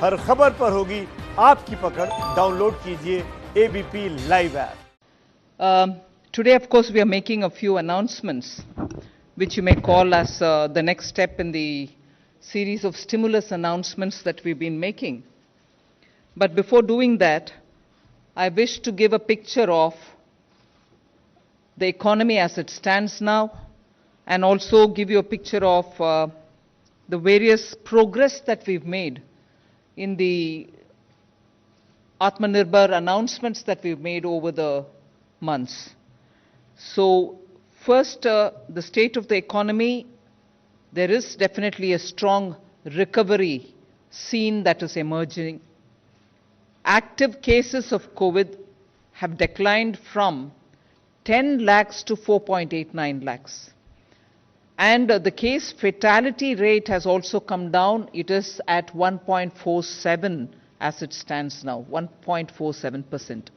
हर खबर पर होगी आपकी पकड़। डाउनलोड कीजिए ABP live app. Today, of course, we are making a few announcements, which you may call as the next step in the series of stimulus announcements that we've been making. But before doing that, I wish to give a picture of the economy as it stands now, and also give you a picture of the various progress that we've made in the Atmanirbhar announcements that we've made over the months. So first, the state of the economy, there is definitely a strong recovery seen that is emerging. Active cases of COVID have declined from 10 lakhs to 4.89 lakhs. And the case fatality rate has also come down. It is at 1.47 as it stands now, 1.47%.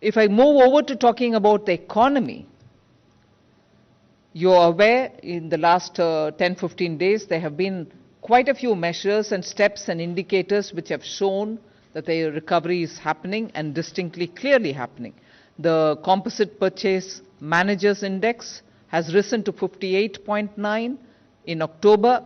If I move over to talking about the economy, you're aware in the last 10-15 days there have been quite a few measures and steps and indicators which have shown that the recovery is happening and distinctly clearly happening. The Composite Purchase Managers Index has risen to 58.9 in October,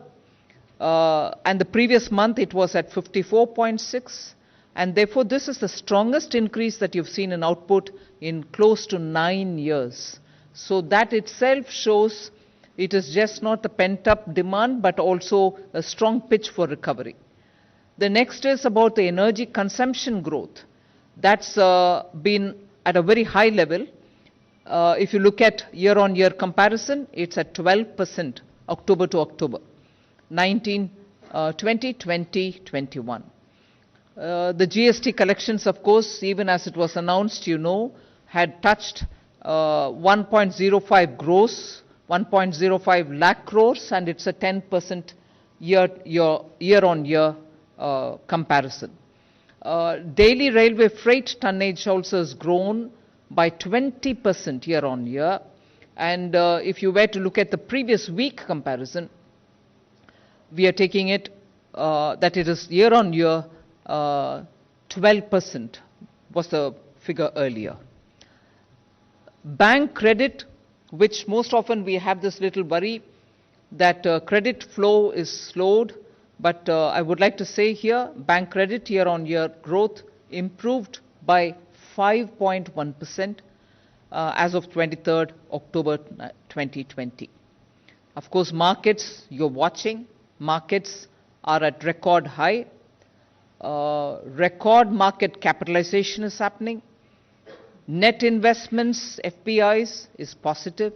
and the previous month it was at 54.6, and therefore this is the strongest increase that you've seen in output in close to 9 years. So that itself shows it is just not a pent-up demand but also a strong pitch for recovery. The next is about the energy consumption growth. That's been at a very high level. If you look at year-on-year comparison, it's at 12% October to October, 20, 2021. The GST collections, of course, even as it was announced, had touched 1.05 gross, 1.05 lakh crores, and it's a 10% year-on-year comparison. Daily railway freight tonnage also has grown by 20% year-on-year, and if you were to look at the previous week comparison, we are taking it that it is year-on-year 12% was the figure earlier. Bank credit, which most often we have this little worry that credit flow is slowed, but I would like to say here, bank credit year-on-year growth improved by 5.1% as of 23rd October 2020. Of course, markets, you're watching, markets are at record high. Record market capitalization is happening. Net investments, FPIs, is positive.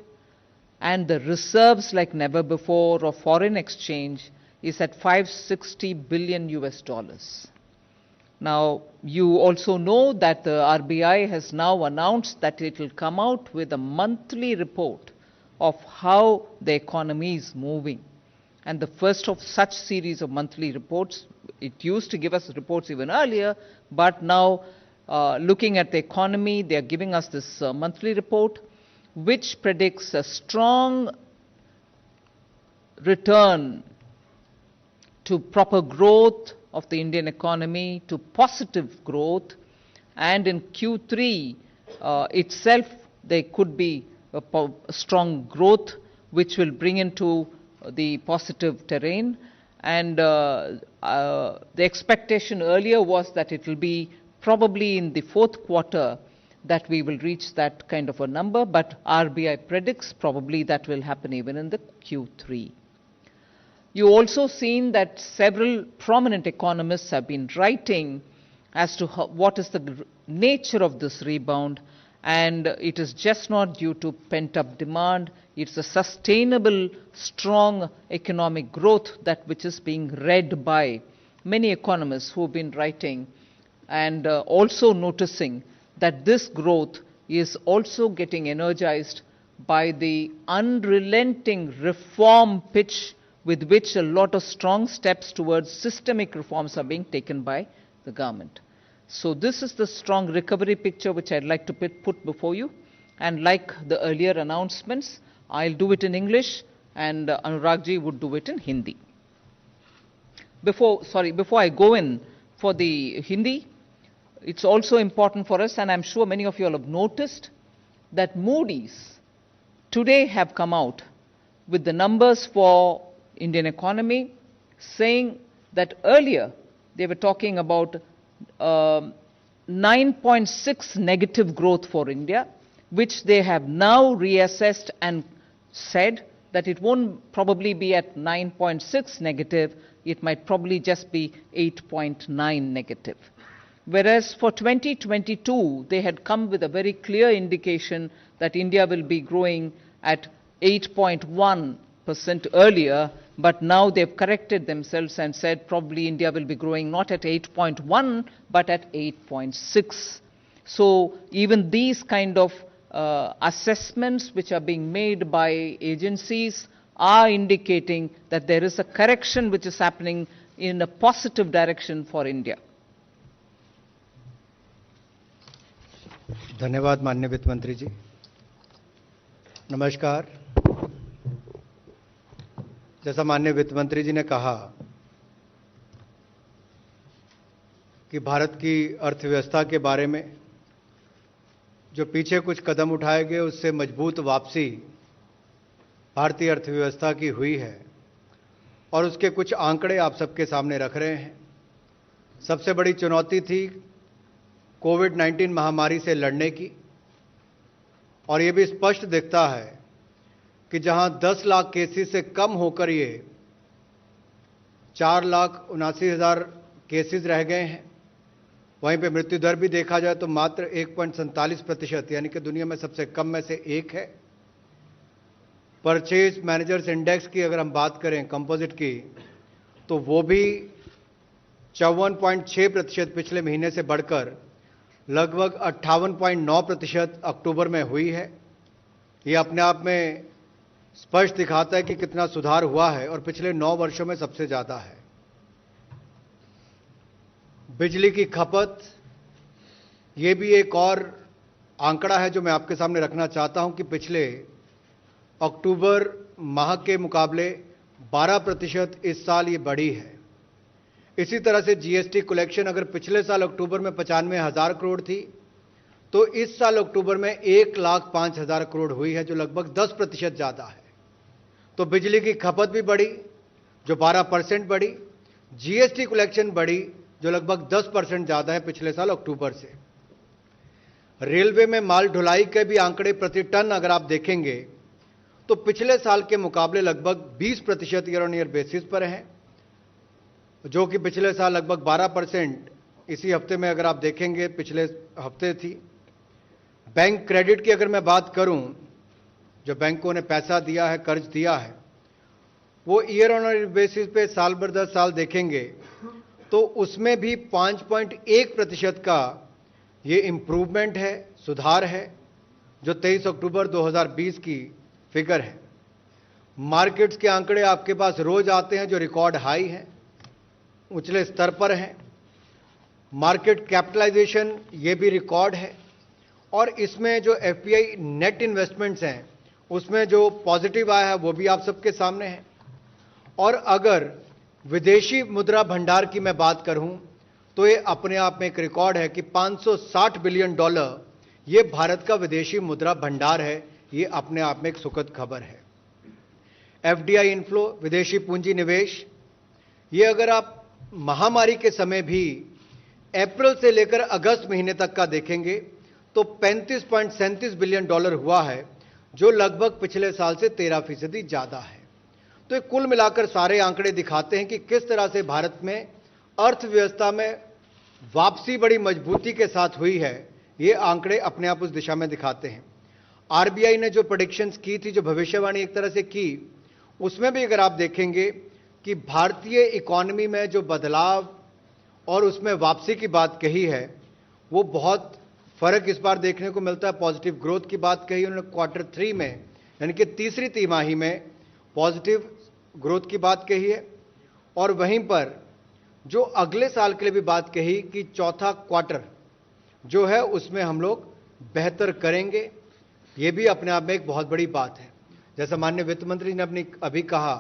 And the reserves like never before of foreign exchange is at $560 billion US. Now, you also know that the RBI has now announced that it will come out with a monthly report of how the economy is moving. And the first of such series of monthly reports, it used to give us reports even earlier, but now looking at the economy, they are giving us this monthly report, which predicts a strong return to proper growth of the Indian economy, to positive growth, and in Q3 itself there could be a strong growth which will bring into the positive terrain, and the expectation earlier was that it will be probably in the fourth quarter that we will reach that kind of a number, but RBI predicts probably that will happen even in the Q3. You also seen that several prominent economists have been writing as to what is the nature of this rebound, and it is just not due to pent-up demand. It's a sustainable, strong economic growth that which is being read by many economists who have been writing and also noticing that this growth is also getting energized by the unrelenting reform pitch with which a lot of strong steps towards systemic reforms are being taken by the government. So this is the strong recovery picture which I'd like to put before you. And like the earlier announcements, I'll do it in English and Anuragji would do it in Hindi. before I go in for the Hindi, it's also important for us, and I'm sure many of you all have noticed, that Moody's today have come out with the numbers for Indian economy, saying that earlier they were talking about 9.6 negative growth for India, which they have now reassessed and said that it won't probably be at 9.6 negative, it might probably just be 8.9 negative. Whereas for 2022, they had come with a very clear indication that India will be growing at 8.1% earlier, but now they've corrected themselves and said probably India will be growing not at 8.1, but at 8.6. So even these kind of assessments which are being made by agencies are indicating that there is a correction which is happening in a positive direction for India. धन्यवाद माननीय वित्त मंत्री जी। नमस्कार। जैसा माननीय वित्त मंत्री जी ने कहा कि भारत की अर्थव्यवस्था के बारे में जो पीछे कुछ कदम उठाए गए उससे मजबूत वापसी भारतीय अर्थव्यवस्था की हुई है और उसके कुछ आंकड़े आप सबके सामने रख रहे हैं। सबसे बड़ी चुनौती थी कोविड-19 महामारी से लड़ने की, और ये भी स्पष्ट दिखता है कि जहां 10 लाख केसेस से कम होकर ये 4,79,000 केसेस रह गए हैं, वहीं पे मृत्यु दर भी देखा जाए तो मात्र 1.47%, यानी कि दुनिया में सबसे कम में से एक है। परचेज मैनेजर्स इंडेक्स की अगर हम बात करें कंपोजिट की, तो वो भी 54.6% पिछले महीने से बढ़कर लगभग 58.9% अक्टूबर में हुई है। ये अपने आप में स्पष्ट दिखाता है कि कितना सुधार हुआ है और पिछले 9 वर्षों में सबसे ज्यादा है। बिजली की खपत, ये भी एक और आंकड़ा है जो मैं आपके सामने रखना चाहता हूं कि पिछले अक्टूबर माह के मुकाबले 12% इस साल ये बढ़ी है। इसी तरह से जीएसटी कलेक्शन अगर पिछले साल अक्टूबर में 95,000 करोड़ थी, तो इस साल अक्टूबर में 1,05,000 करोड़ हुई है, जो लगभग 10% ज्यादा है। तो बिजली की खपत भी बढ़ी जो 12% बढ़ी, जीएसटी कलेक्शन बढ़ी जो लगभग 10% ज्यादा है पिछले साल अक्टूबर से। रेलवे में माल ढुलाई के भी आंकड़े प्रति टन अगर आप देखेंगे तो पिछले साल के मुकाबले लगभग 20% ईयर ऑन ईयर बेसिस पर हैं, जो कि पिछले साल लगभग 12% इसी हफ्ते में अगर आप देखेंगे पिछले हफ्ते थी। बैंक क्रेडिट की अगर मैं बात करूं, जो बैंकों ने पैसा दिया है, कर्ज दिया है, वो ईयर ऑन ईयर बेसिस पे साल भर 10 साल देखेंगे तो उसमें भी 5.1% का ये इंप्रूवमेंट है, सुधार है, जो 23 अक्टूबर 2020 की फिगर है। मार्केट्स के आंकड़े आपके पास रोज आते हैं जो रिकॉर्ड हाई हैं, उछले स्तर पर हैं। मार्केट कैपिटलाइजेशन ये भी रिकॉर्ड है, और इसमें जो एफपीआई नेट इन्वेस्टमेंट्स हैं उसमें जो पॉजिटिव आया है वो भी आप सबके सामने है। और अगर विदेशी मुद्रा भंडार की मैं बात करूं तो ये अपने आप में एक रिकॉर्ड है कि $560 बिलियन ये भारत का विदेशी मुद्रा भंडार है। ये अपने आप में एक सुखद खबर है। एफडीआई इनफ्लो, विदेशी पूंजी निवेश, ये अगर आप महामारी के समय भी अप्रैल से लेकर अगस्त महीने तक का देखेंगे तो $35.37 बिलियन हुआ है, जो लगभग पिछले साल से 13% ज्यादा है। तो ये कुल मिलाकर सारे आंकड़े दिखाते हैं कि किस तरह से भारत में अर्थव्यवस्था में वापसी बड़ी मजबूती के साथ हुई है। ये आंकड़े अपने आप उस दिशा में दिखाते हैं। आरबीआई ने जो प्रेडिक्शंस की थी, जो भविष्यवाणी एक तरह से की, उसमें भी अगर आप देखेंगे कि भारतीय इकोनॉमी में जो बदलाव और उसमें वापसी की बात कही है, वो बहुत फर्क इस बार देखने को मिलता है। पॉजिटिव ग्रोथ की बात कही उन्होंने क्वार्टर 3 में, यानी कि तीसरी तिमाही में पॉजिटिव ग्रोथ की बात कही है, और वहीं पर जो अगले साल के लिए भी बात कही कि चौथा क्वार्टर जो है उसमें हम लोग बेहतर करेंगे। ये भी अपने आप में एक बहुत बड़ी बात है। जैसा माननीय वित्त मंत्री ने अभी कहा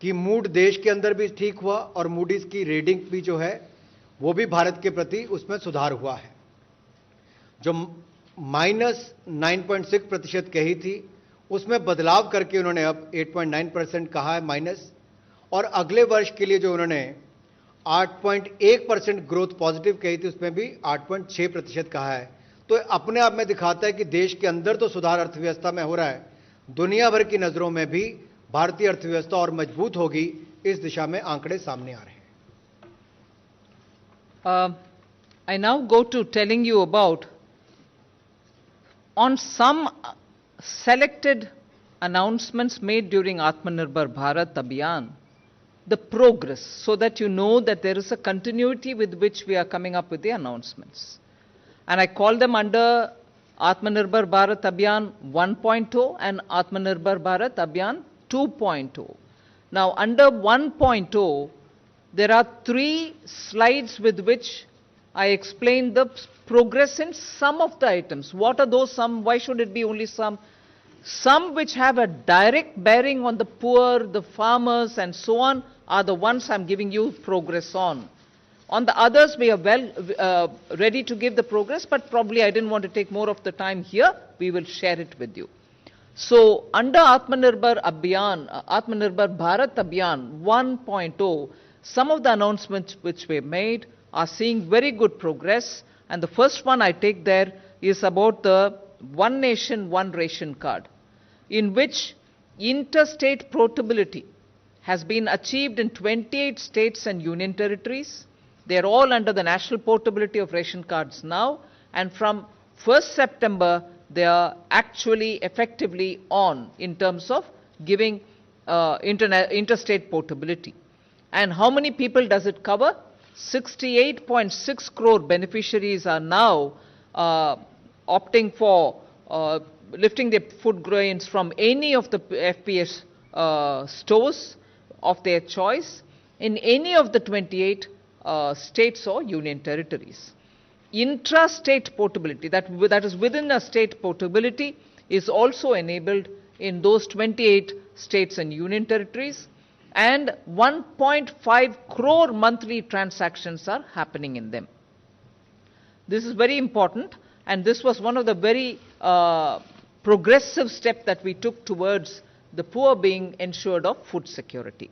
कि मूड देश के अंदर भी ठीक हुआ और मूडीज की रेटिंग भी जो है वो भी भारत के प्रति उसमें सुधार हुआ है। जो -9.6% कही थी उसमें बदलाव करके उन्होंने अब 8.9% कहा है माइनस, और अगले वर्ष के लिए जो उन्होंने 8.1% ग्रोथ पॉजिटिव कही थी उसमें भी 8.6% कहा है। तो अपने आप में दिखाता है कि देश के अंदर तो सुधार अर्थव्यवस्था में हो रहा है, दुनिया भर की नजरों में भी भारतीय अर्थव्यवस्था और मजबूत होगी, इस दिशा में आंकड़े सामने आ रहे हैं। I now go to telling you about on some selected announcements made during Atmanirbhar Bharat Abhiyan, the progress, so that you know that there is a continuity with which we are coming up with the announcements. And I call them under Atmanirbhar Bharat Abhiyan 1.0 and Atmanirbhar Bharat Abhiyan 2.0. Now, under 1.0, there are 3 slides with which I explain the progress in some of the items. What are those some? Why should it be only some? Some which have a direct bearing on the poor, the farmers, and so on, are the ones I'm giving you progress on. On the others, we are ready to give the progress, but probably I didn't want to take more of the time here. We will share it with you. So, under Atmanirbhar Bharat Abhiyan 1.0, some of the announcements which were made are seeing very good progress. And the first one I take there is about the One Nation, One Ration card, in which interstate portability has been achieved in 28 states and union territories. They are all under the national portability of ration cards now, and from 1st September, they are actually effectively on in terms of giving interstate portability. And how many people does it cover? 68.6 crore beneficiaries are now opting for lifting their food grains from any of the FPS stores of their choice in any of the 28 states or union territories. Intra-state portability, that is within a state portability, is also enabled in those 28 states and union territories, and 1.5 crore monthly transactions are happening in them. This is very important, and this was one of the very progressive steps that we took towards the poor being ensured of food security.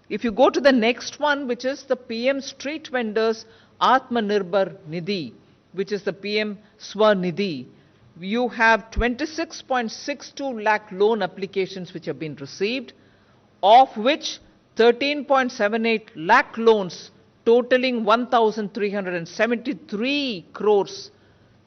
If you go to the next one, which is the PM Street Vendors Atmanirbhar Nidhi, which is the PM Swanidhi, you have 26.62 lakh loan applications which have been received, of which 13.78 lakh loans totaling 1,373 crores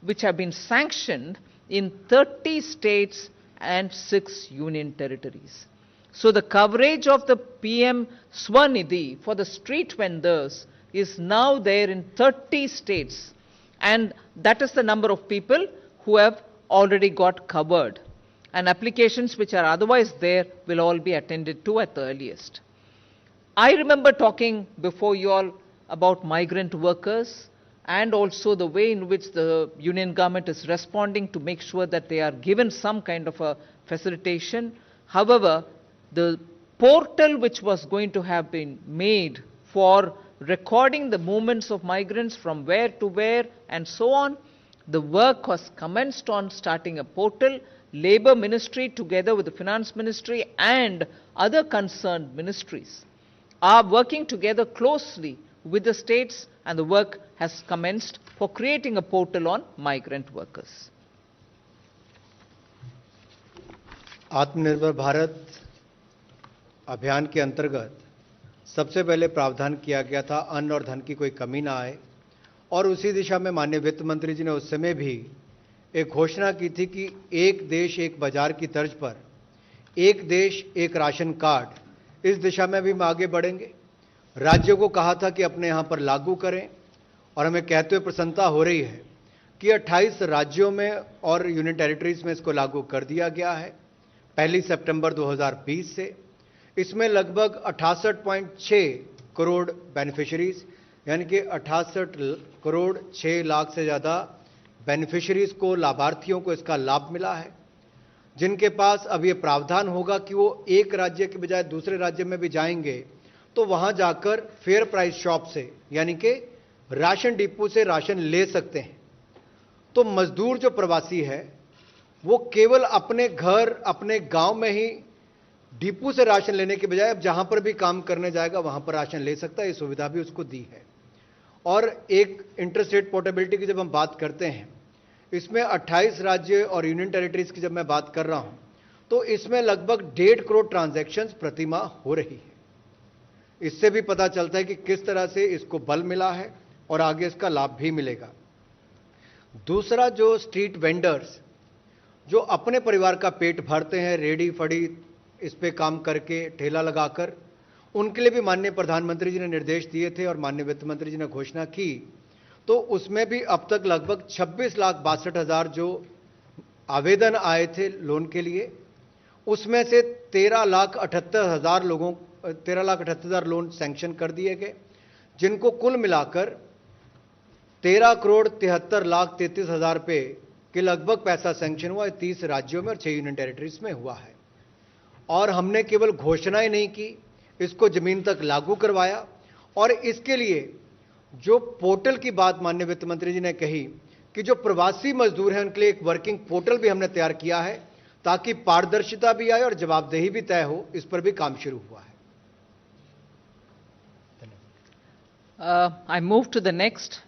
which have been sanctioned in 30 states and 6 union territories. So the coverage of the PM Swanidhi for the street vendors is now there in 30 states, and that is the number of people who have already got covered, and applications which are otherwise there will all be attended to at the earliest. I remember talking before you all about migrant workers and also the way in which the union government is responding to make sure that they are given some kind of a facilitation. However, the portal which was going to have been made for recording the movements of migrants from where to where and so on, the work was commenced on starting a portal. Labour Ministry together with the Finance Ministry and other concerned ministries are working together closely with the states, and the work has commenced for creating a portal on migrant workers. आत्मनिर्भर भारत अभियान के अंतर्गत सबसे पहले प्रावधान किया गया था अन्न और धन की कोई कमी ना आए, और उसी दिशा में माननीय वित्त मंत्री जी ने उस समय भी एक घोषणा की थी कि एक देश एक बाजार की तर्ज पर एक देश एक राशन कार्ड, इस दिशा में भी हम आगे बढ़ेंगे। राज्यों को कहा था कि अपने यहाँ पर लागू करें, और हमें कहते हुए प्रसन्नता हो रही है कि 28 राज्यों में और यूनियन टेरिटरीज में इसको लागू कर दिया गया है 1 सितंबर 2020 से। इसमें लगभग 68.6 करोड़ बेनिफिशरीज, यानी कि 68 करोड़ 6 लाख से ज़्यादा बेनिफिशरीज को, लाभार्थियों को इसका लाभ मिला है। जिनके पास अब ये प्रावधान होगा कि वो एक राज्य के बजाय दूसरे राज्य में भी जाएंगे तो वहां जाकर फेयर प्राइस शॉप से यानी कि राशन डिपो से राशन ले सकते हैं। तो मजदूर जो प्रवासी है वो केवल अपने घर अपने गांव में ही डिपो से राशन लेने के बजाय अब जहां पर भी काम करने जाएगा वहां पर राशन ले सकता है। ये सुविधा भी उसको दी है। और एक इंटरस्टेट पोर्टेबिलिटी की जब हम बात करते हैं, इसमें 28 राज्य और यूनियन टेरिटरीज की जब मैं बात कर रहा हूं तो इसमें लगभग 1.5 करोड़ ट्रांजैक्शंस प्रति माह हो रही है। इससे भी पता चलता है कि किस तरह से इसको बल मिला है और आगे इसका लाभ भी मिलेगा। दूसरा, जो स्ट्रीट वेंडर्स जो अपने परिवार का पेट भरते हैं रेडी फड़ी इस पे काम करके ठेला लगाकर, उनके लिए भी माननीय प्रधानमंत्री जी ने निर्देश दिए थे और माननीय वित्त मंत्री जी ने घोषणा की। तो उसमें भी अब तक लगभग 26,62,000 जो आवेदन आए थे लोन के लिए, उसमें से 13,78,000 लोन सैंक्शन कर दिए गए, जिनको कुल मिलाकर 13,73,33,000 रुपए के लगभग पैसा सैंक्शन हुआ है। 30 राज्यों में और 6 यूनियन टेरिटरीज में हुआ है। और हमने केवल घोषणा ही नहीं की, इसको जमीन तक लागू करवाया। और इसके लिए जो पोर्टल की बात माननीय वित्त मंत्री जी ने कही कि जो प्रवासी मजदूर हैं उनके लिए एक वर्किंग पोर्टल भी हमने तैयार किया है ताकि पारदर्शिता भी आए और जवाबदेही भी तय हो। इस पर भी काम शुरू हुआ है। I move to the next.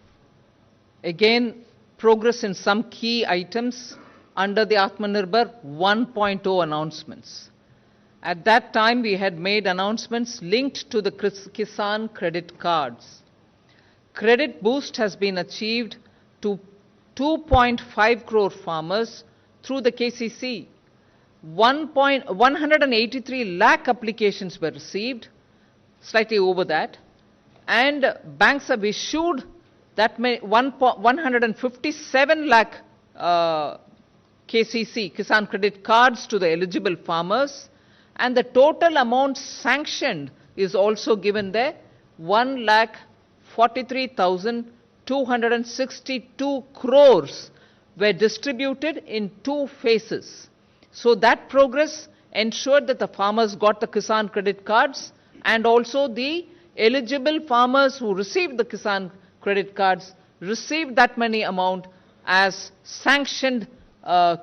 Again, progress in some key items under the Atmanirbhar 1.0 announcements. At that time, we had made announcements linked to the Kisan credit cards. Credit boost has been achieved to 2.5 crore farmers through the KCC. 183 lakh applications were received, slightly over that, and banks have issued that 157 lakh KCC, Kisan credit cards, to the eligible farmers, and the total amount sanctioned is also given there, 1,43,262 crores were distributed in 2 phases. So that progress ensured that the farmers got the Kisan credit cards, and also the eligible farmers who received the Kisan credit cards received that money amount as sanctioned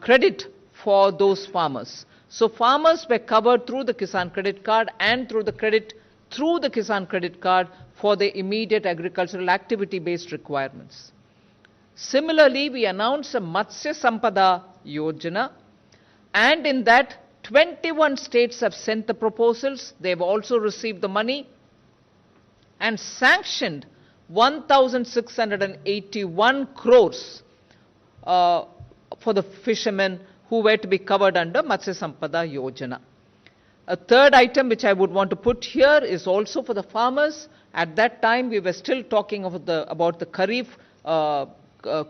credit for those farmers. So farmers were covered through the Kisan credit card and through the credit through the Kisan credit card for the immediate agricultural activity based requirements. Similarly, we announced a Matsya Sampada Yojana, and in that 21 states have sent the proposals. They've also received the money and sanctioned 1,681 crores for the fishermen who were to be covered under Matsya Sampada Yojana. A third item which I would want to put here is also for the farmers. At that time, we were still talking about the Kharif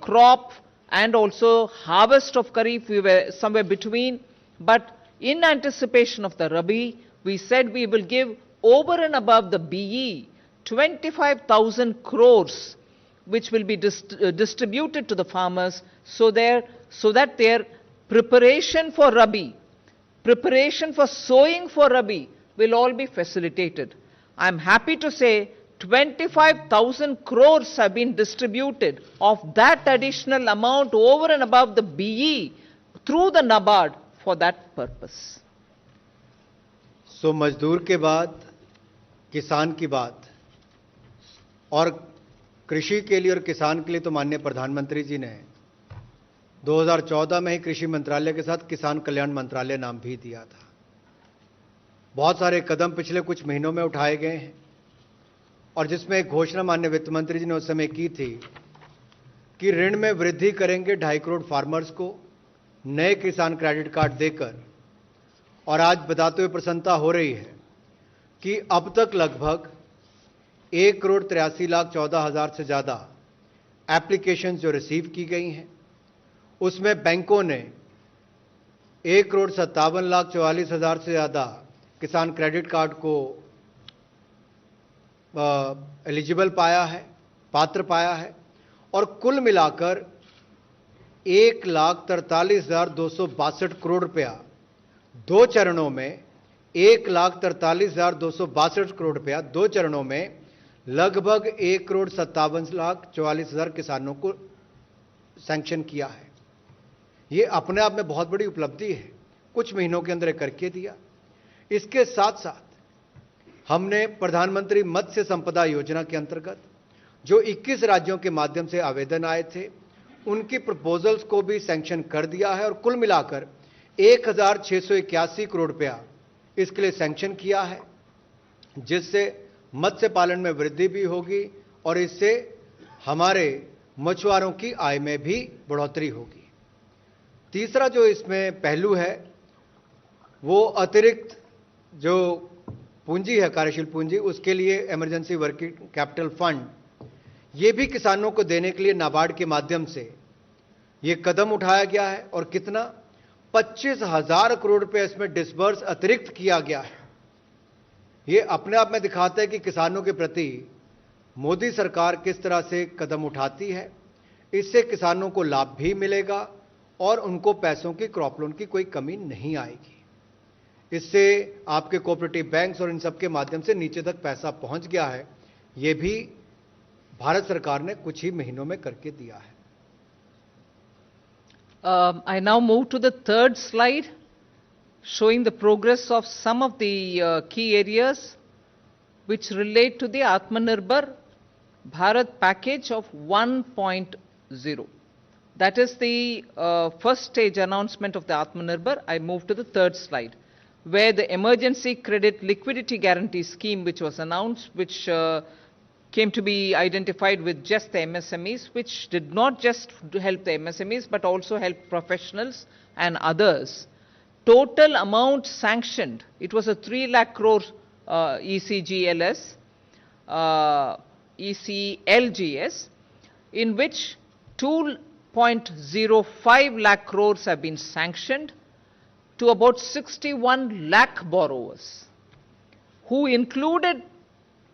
crop and also harvest of Kharif. We were somewhere between. But in anticipation of the Rabi, we said we will give over and above the BE 25,000 crores, which will be distributed to the farmers so that their preparation for Rabi, preparation for sowing for Rabi will all be facilitated. I am happy to say 25,000 crores have been distributed of that additional amount over and above the BE through the NABARD for that purpose. So मजदूर के बाद किसान की बात, और कृषि के लिए और किसान के लिए तो माननीय प्रधानमंत्री जी ने 2014 में ही कृषि मंत्रालय के साथ किसान कल्याण मंत्रालय नाम भी दिया था। बहुत सारे कदम पिछले कुछ महीनों में उठाए गए हैं और जिसमें एक घोषणा माननीय वित्त मंत्री जी ने उस समय की थी कि ऋण में वृद्धि करेंगे 2.5 करोड़ फार्मर्स को नए किसान क्रेडिट कार्ड देकर। और आज बताते हुए प्रसन्नता हो रही है कि अब तक लगभग 1,83,14,000 से ज्यादा एप्लीकेशन जो रिसीव की गई हैं, उसमें बैंकों ने 1,57,44,000 से ज्यादा किसान क्रेडिट कार्ड को एलिजिबल पाया है, पात्र पाया है। और कुल मिलाकर 1,43,262 करोड़ रुपया, 2 चरणों में 1,43,262 करोड़ रुपया 2 चरणों में लगभग 1,57,44,000 किसानों को सैंक्शन किया है। ये अपने आप में बहुत बड़ी उपलब्धि है, कुछ महीनों के अंदर करके दिया। इसके साथ साथ हमने प्रधानमंत्री मत्स्य संपदा योजना के अंतर्गत जो 21 राज्यों के माध्यम से आवेदन आए थे, उनकी प्रपोजल्स को भी सैंक्शन कर दिया है और कुल मिलाकर 1,681 करोड़ रुपया इसके लिए सैंक्शन किया है, जिससे मत्स्य पालन में वृद्धि भी होगी और इससे हमारे मछुआरों की आय में भी बढ़ोतरी होगी। तीसरा जो इसमें पहलू है वो अतिरिक्त जो पूंजी है, कार्यशील पूंजी, उसके लिए इमरजेंसी वर्किंग कैपिटल फंड, ये भी किसानों को देने के लिए नाबार्ड के माध्यम से ये कदम उठाया गया है और कितना 25,000 करोड़ रुपए इसमें डिसबर्स अतिरिक्त किया गया है। ये अपने आप में दिखाता है कि किसानों के प्रति मोदी सरकार किस तरह से कदम उठाती है। इससे किसानों को लाभ भी मिलेगा और उनको पैसों की, क्रॉप लोन की कोई कमी नहीं आएगी। इससे आपके कोऑपरेटिव बैंक्स और इन सब के माध्यम से नीचे तक पैसा पहुंच गया है। ये भी भारत सरकार ने कुछ ही महीनों में करके दिया है। I now move to the third slide, showing the progress of some of the key areas which relate to the Atmanirbhar Bharat package of 1.0. That is the first stage announcement of the Atmanirbhar. I move to the third slide, where the emergency credit liquidity guarantee scheme which was announced, which came to be identified with just the MSMEs, which did not just help the MSMEs but also help professionals and others. Total amount sanctioned, it was a 3 lakh crore ECLGS, in which 2.05 lakh crores have been sanctioned to about 61 lakh borrowers, who included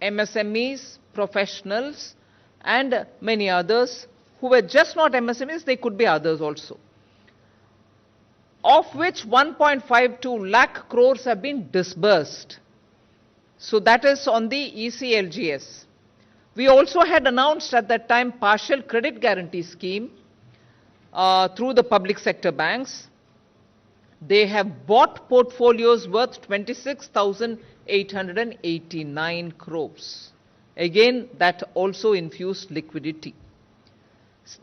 MSMEs, professionals, and many others who were just not MSMEs, they could be others also, of which 1.52 lakh crores have been disbursed. So that is on the ECLGS. We also had announced at that time partial credit guarantee scheme through the public sector banks. They have bought portfolios worth 26,889 crores. Again, that also infused liquidity.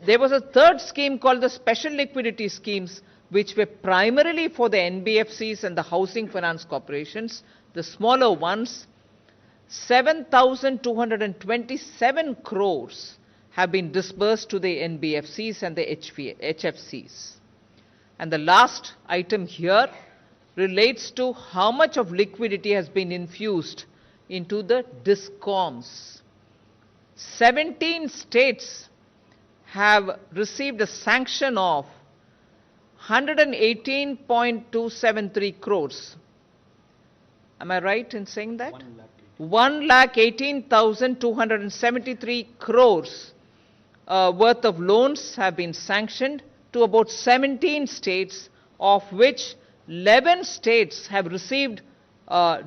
There was a third scheme called the special liquidity schemes, which were primarily for the NBFCs and the housing finance corporations, the smaller ones. 7,227 crores have been disbursed to the NBFCs and the HFCs. And the last item here relates to how much of liquidity has been infused into the DISCOMs. 17 states have received a sanction of 118.273 crores. Am I right in saying that? 1,18,273 crores worth of loans have been sanctioned to about 17 states, of which 11 states have received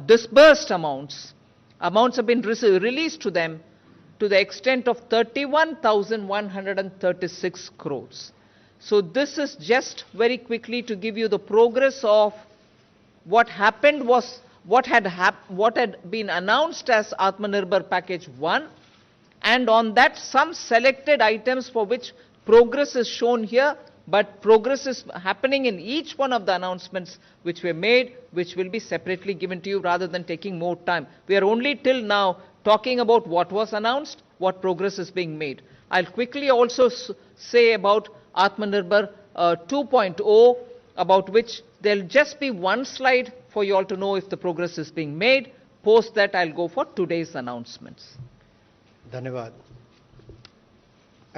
disbursed amounts. Amounts have been released to them to the extent of 31,136 crores. So this is just very quickly to give you the progress of what happened was what had been announced as Atmanirbhar Package 1, and on that some selected items for which progress is shown here, but progress is happening in each one of the announcements which were made, which will be separately given to you rather than taking more time. We are only till now talking about what was announced, what progress is being made. I'll quickly also say about Atmanirbhar 2.0, about which there'll just be one slide for you all to know if the progress is being made. Post that, I'll go for today's announcements. धन्यवाद।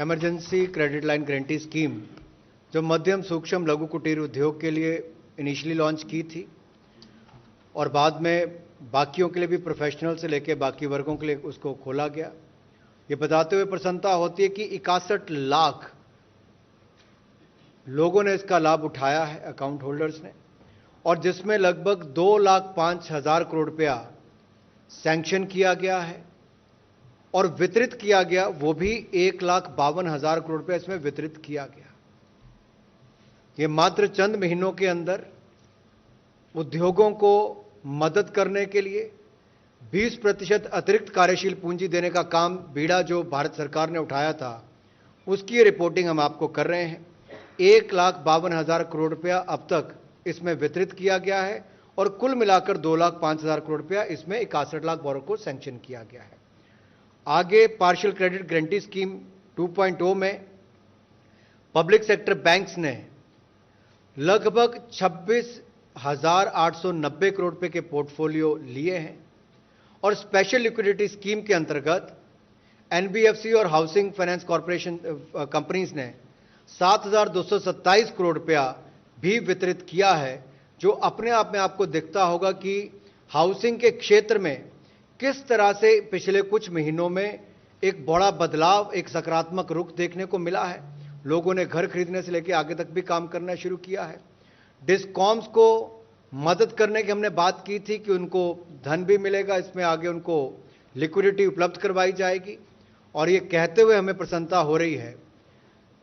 Emergency credit line guarantee scheme जो मध्यम सूक्ष्म लघु कुटीर उद्योग के लिए initially launch की थी और बाद में बाकियों के लिए भी, प्रोफेशनल से लेकर बाकी वर्गों के लिए उसको खोला गया। ये बताते हुए प्रसन्नता होती है कि 61 लाख लोगों ने इसका लाभ उठाया है, अकाउंट होल्डर्स ने, और जिसमें लगभग 2,05,000 करोड़ रुपया सैंक्शन किया गया है और वितरित किया गया, वो भी 1,52,000 करोड़ रुपया इसमें वितरित किया गया। ये मात्र चंद महीनों के अंदर उद्योगों को मदद करने के लिए 20% अतिरिक्त कार्यशील पूंजी देने का काम बीड़ा जो भारत सरकार ने उठाया था, उसकी रिपोर्टिंग हम आपको कर रहे हैं। 1,52,000 करोड़ रुपया अब तक इसमें वितरित किया गया है और कुल मिलाकर 2,05,000 करोड़ रुपया इसमें 61 लाख बोरो को सैंक्शन किया गया है। आगे पार्शियल क्रेडिट गारंटी स्कीम 2.0 में पब्लिक सेक्टर बैंक्स ने लगभग 26,890 करोड़ रुपए के पोर्टफोलियो लिए हैं और स्पेशल लिक्विडिटी स्कीम के अंतर्गत एनबीएफसी और हाउसिंग फाइनेंस कॉर्पोरेशन कंपनीज ने 7,227 करोड़ रुपया भी वितरित किया है, जो अपने आप में आपको दिखता होगा कि हाउसिंग के क्षेत्र में किस तरह से पिछले कुछ महीनों में एक बड़ा बदलाव, एक सकारात्मक रुख देखने को मिला है। लोगों ने घर खरीदने से लेकर आगे तक भी काम करना शुरू किया है। डिस्कॉम्स को मदद करने की हमने बात की थी कि उनको धन भी मिलेगा, इसमें आगे उनको लिक्विडिटी उपलब्ध करवाई जाएगी, और ये कहते हुए हमें प्रसन्नता हो रही है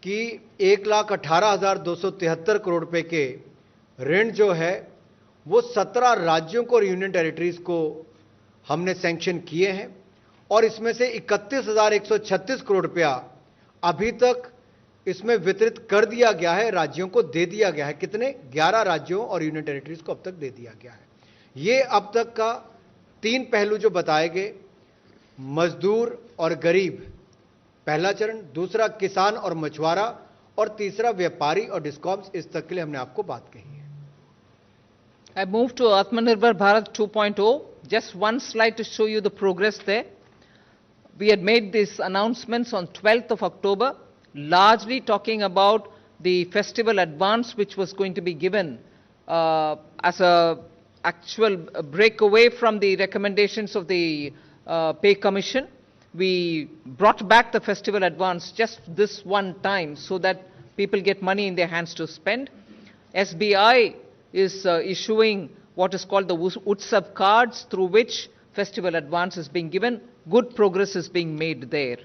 कि 1,18,273 करोड़ रुपए के ऋण जो है वो 17 राज्यों को और यूनियन टेरिटरीज को हमने सैंक्शन किए हैं और इसमें से 31,136 करोड़ रुपया अभी तक इसमें वितरित कर दिया गया है, राज्यों को दे दिया गया है। कितने? 11 राज्यों और यूनियन टेरिटरीज को अब तक दे दिया गया है। ये अब तक का 3 पहलू जो बताए गए, मजदूर और गरीब पहला चरण, दूसरा किसान और मछुआरा, और तीसरा व्यापारी और डिस्कॉम्स, इस तक के लिए हमने आपको बात कही है। I move to Atmanirbhar Bharat 2.0. Just one slide to show you the progress there. We had made these announcements on 12th of October, largely talking about the festival advance which was going to be given as a actual breakaway from the recommendations of the Pay Commission. We brought back the festival advance just this one time so that people get money in their hands to spend. SBI is issuing what is called the Utsav cards, through which festival advance is being given. Good progress is being made there.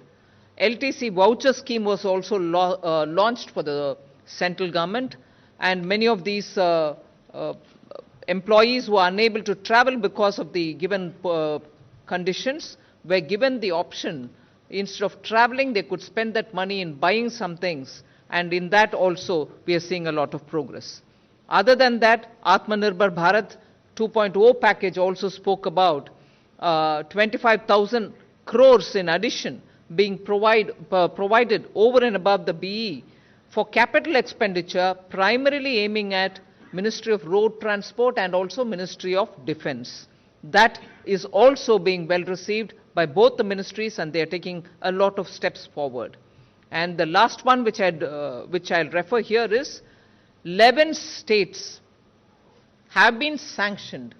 LTC voucher scheme was also launched for the central government, and many of these employees who are unable to travel because of the given conditions were given the option, instead of traveling, they could spend that money in buying some things, and in that also we are seeing a lot of progress. Other than that, Atmanirbhar Bharat 2.0 package also spoke about 25,000 crores in addition being provided over and above the BE for capital expenditure, primarily aiming at Ministry of Road Transport and also Ministry of Defence. That is also being well received by both the ministries, and they are taking a lot of steps forward. And the last one which I'll refer here is 11 states have been sanctioned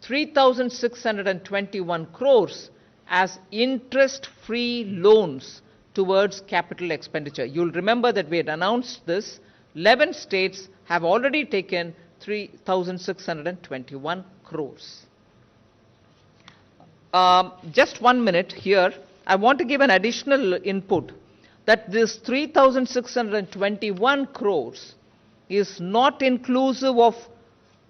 3,621 crores as interest-free loans towards capital expenditure. You'll remember that we had announced this. 11 states have already taken 3,621 crores. Just 1 minute here. I want to give an additional input that this 3,621 crores is not inclusive of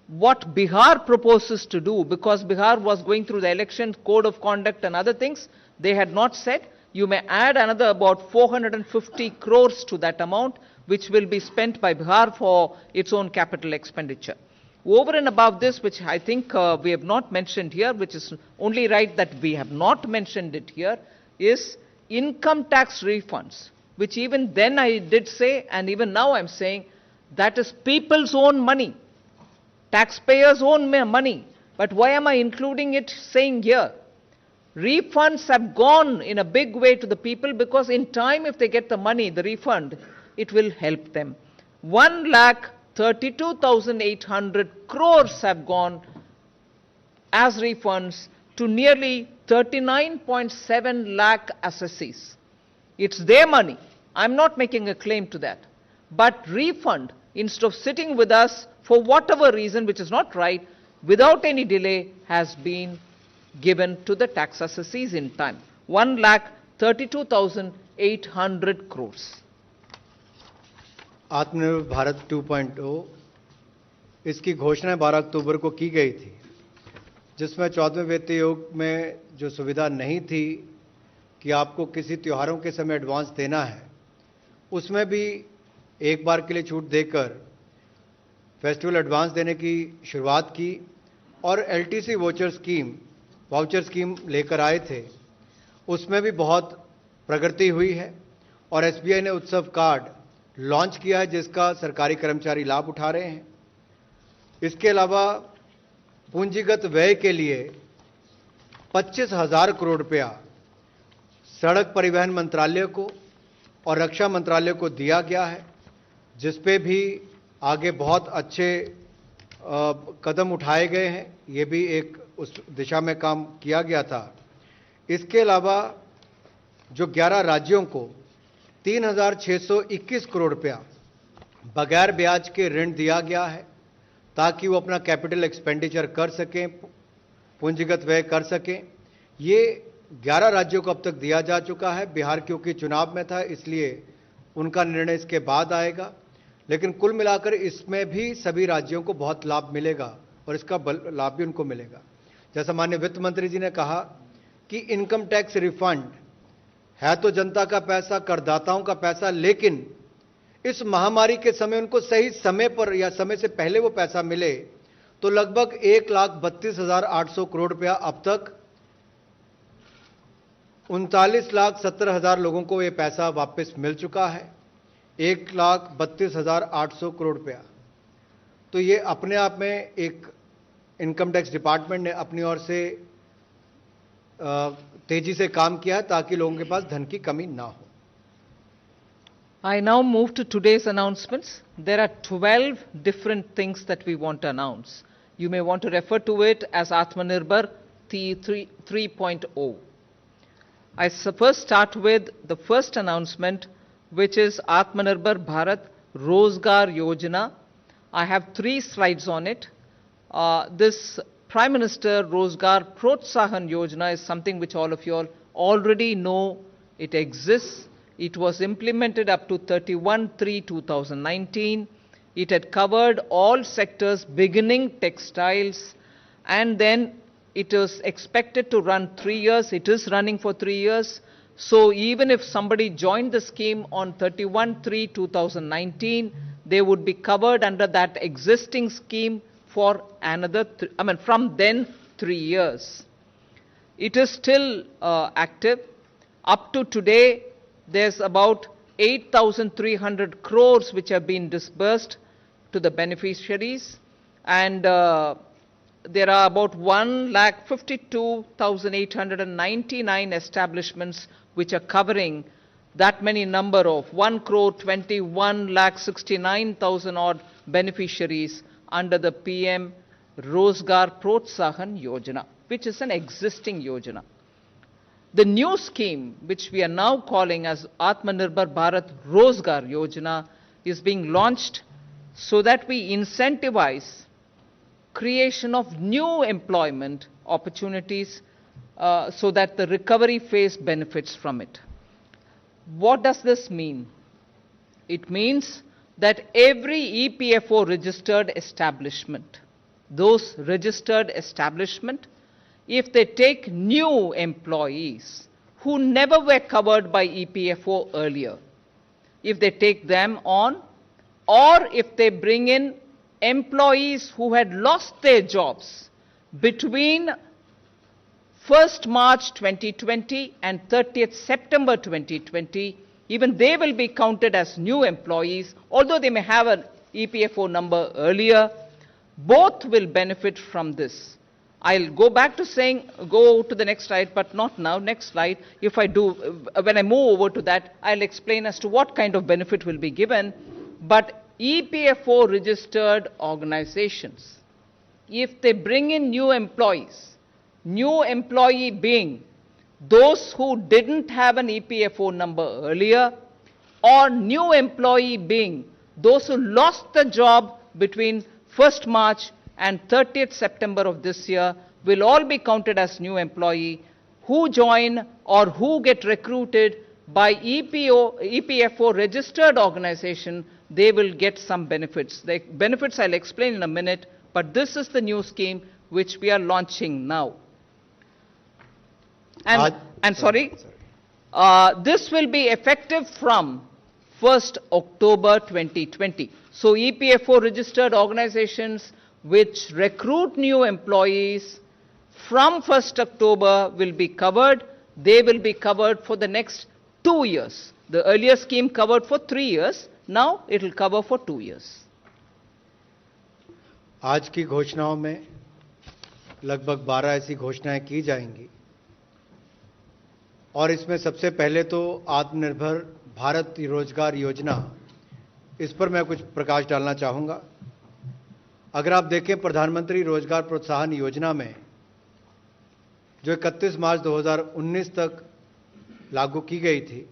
what Bihar proposes to do, because Bihar was going through the election code of conduct and other things. They had not said. You may add another about 450 crores to that amount, which will be spent by Bihar for its own capital expenditure. Over and above this, which I think we have not mentioned here, which is only right that we have not mentioned it here, is income tax refunds, which even then I did say, and even now I'm saying, that is people's own money, taxpayers' own money. But why am I including it saying here? Refunds have gone in a big way to the people, because in time, if they get the money, the refund, it will help them. 1,32,800 crores have gone as refunds to nearly 39.7 lakh assessees. It's their money. I'm not making a claim to that. but refund instead of sitting with us for whatever reason, which is not right, without any delay has been given to the tax assessees in time. 1,32,800 crores. आत्मनिर्भर भारत 2.0 इसकी घोषणा 12 अक्टूबर को की गई थी, जिसमें 14वें वित्त आयोग में जो सुविधा नहीं थी कि आपको किसी त्योहारों के समय एडवांस देना है, उसमें भी एक बार के लिए छूट देकर फेस्टिवल एडवांस देने की शुरुआत की और एलटीसी वाउचर स्कीम लेकर आए थे। उसमें भी बहुत प्रगति हुई है और एसबीआई ने उत्सव कार्ड लॉन्च किया है, जिसका सरकारी कर्मचारी लाभ उठा रहे हैं। इसके अलावा पूंजीगत व्यय के लिए 25,000 करोड़ रुपया सड़क परिवहन मंत्रालय को और रक्षा मंत्रालय को दिया गया है, जिस पे भी आगे बहुत अच्छे कदम उठाए गए हैं। ये भी एक उस दिशा में काम किया गया था। इसके अलावा जो 11 राज्यों को 3,621 करोड़ रुपया बगैर ब्याज के ऋण दिया गया है, ताकि वो अपना कैपिटल एक्सपेंडिचर कर सकें, पूंजीगत व्यय कर सकें। ये 11 राज्यों को अब तक दिया जा चुका है। बिहार क्योंकि चुनाव में था, इसलिए उनका निर्णय इसके बाद आएगा, लेकिन कुल मिलाकर इसमें भी सभी राज्यों को बहुत लाभ मिलेगा और इसका लाभ भी उनको मिलेगा। जैसा माननीय वित्त मंत्री जी ने कहा कि इनकम टैक्स रिफंड है तो जनता का पैसा, करदाताओं का पैसा, लेकिन इस महामारी के समय उनको सही समय पर या समय से पहले वो पैसा मिले, तो लगभग 1,32,800 करोड़ रुपया अब तक 39,70,000 लोगों को ये पैसा वापस मिल चुका है। 1,32,800 करोड़ रुपया। तो ये अपने आप में एक इनकम टैक्स डिपार्टमेंट ने अपनी ओर से तेजी से काम किया है, ताकि लोगों के पास धन की कमी ना हो। I now move to today's announcements. There are 12 different things that we want to announce. You may want to refer to it as Atmanirbhar 3.0. I first start with the first announcement, which is Atmanirbhar Bharat Rozgar Yojana. I have 3 slides on it. This Prime Minister Rozgar Protsahan Yojana is something which all of you all already know. It exists. It was implemented up to 31/3/2019. It had covered all sectors beginning textiles, and then it was expected to run 3 years. It is running for 3 years. So even if somebody joined the scheme on 31/3/2019, they would be covered under that existing scheme for another, from then 3 years. It is still active. Up to today, there's about 8,300 crores which have been disbursed to the beneficiaries, and there are about 1,52,899 establishments which are covering that many number of 1,21,69,000 odd beneficiaries under the PM Rozgar Protsahan Yojana, which is an existing Yojana. The new scheme, which we are now calling as Atmanirbhar Bharat Rozgar Yojana, is being launched so that we incentivize creation of new employment opportunities so that the recovery phase benefits from it. What does this mean? It means that every EPFO registered establishment, those registered establishment, if they take new employees who never were covered by EPFO earlier, if they take them on, or if they bring in employees who had lost their jobs between 1st March 2020 and 30th September 2020, even they will be counted as new employees, although they may have an EPFO number earlier. Both will benefit from this. I'll go back to saying, go to the next slide, but not now. Next slide. If I do, when I move over to that, I'll explain as to what kind of benefit will be given. But EPFO registered organizations, if they bring in new employees, new employee being those who didn't have an EPFO number earlier, or new employee being those who lost the job between 1st March and 30th September of this year will all be counted as new employee. Who join or who get recruited by EPFO registered organization, they will get some benefits. The benefits I'll explain in a minute, but this is the new scheme which we are launching now. This will be effective from 1st October 2020. So EPFO registered organizations which recruit new employees from 1st October will be covered. They will be covered for the next 2 years. The earlier scheme covered for 3 years. Now it will cover for 2 years. आज की घोषणाओं में लगभग 12 ऐसी घोषणाएं की जाएंगी और इसमें सबसे पहले तो आत्मनिर्भर भारत रोजगार योजना, इस पर मैं कुछ प्रकाश डालना चाहूंगा। अगर आप देखें प्रधानमंत्री रोजगार प्रोत्साहन योजना में जो 31 मार्च 2019 तक लागू की गई थी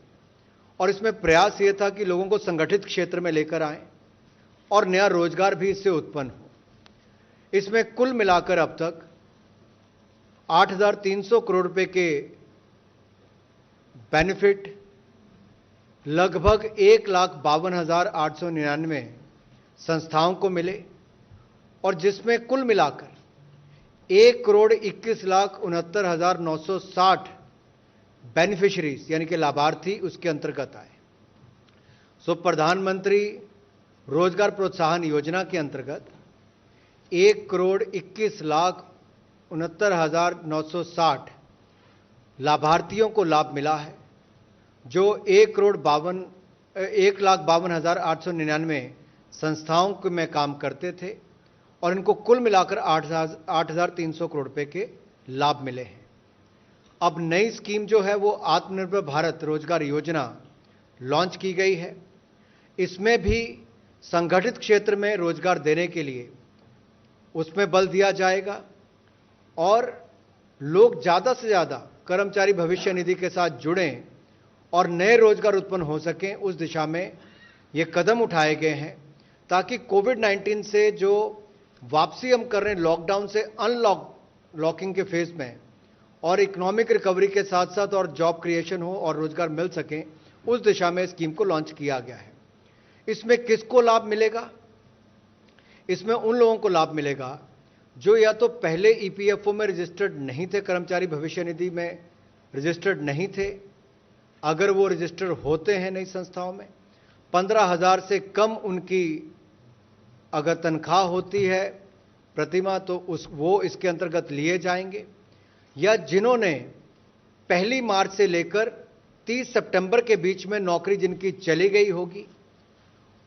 और इसमें प्रयास ये था कि लोगों को संगठित क्षेत्र में लेकर आएं और नया रोजगार भी इससे उत्पन्न हो। इसमें कुल मिलाकर अब तक 8,300 करोड़ रुपए के बेनिफिट लगभग 1,52,899 संस्थाओं को मिले और जिसमें कुल मिलाकर 1,21,69,960 बेनिफिशरीज यानी कि लाभार्थी उसके अंतर्गत आए। सो प्रधानमंत्री रोजगार प्रोत्साहन योजना के अंतर्गत 1,21,69,960 लाभार्थियों को लाभ मिला है, जो 1,52,899 संस्थाओं में काम करते थे और इनको कुल मिलाकर 8,300 करोड़ रुपए के लाभ मिले हैं। अब नई स्कीम जो है वो आत्मनिर्भर भारत रोजगार योजना लॉन्च की गई है। इसमें भी संगठित क्षेत्र में रोजगार देने के लिए उसमें बल दिया जाएगा और लोग ज़्यादा से ज़्यादा कर्मचारी भविष्य निधि के साथ जुड़ें और नए रोजगार उत्पन्न हो सकें, उस दिशा में ये कदम उठाए गए हैं ताकि कोविड-19 से जो वापसी हम कर रहे हैं लॉकडाउन से अनलॉकिंग के फेज में और इकोनॉमिक रिकवरी के साथ साथ और जॉब क्रिएशन हो और रोजगार मिल सकें, उस दिशा में स्कीम को लॉन्च किया गया है। इसमें किसको लाभ मिलेगा? इसमें उन लोगों को लाभ मिलेगा जो या तो पहले ईपीएफओ में रजिस्टर्ड नहीं थे, कर्मचारी भविष्य निधि में रजिस्टर्ड नहीं थे। अगर वो रजिस्टर्ड होते हैं नई संस्थाओं में, 15,000 से कम उनकी अगर तनख्वाह होती है प्रतिमाह तो वो इसके अंतर्गत लिए जाएंगे, या जिन्होंने 1 मार्च से लेकर 30 सितंबर के बीच में नौकरी जिनकी चली गई होगी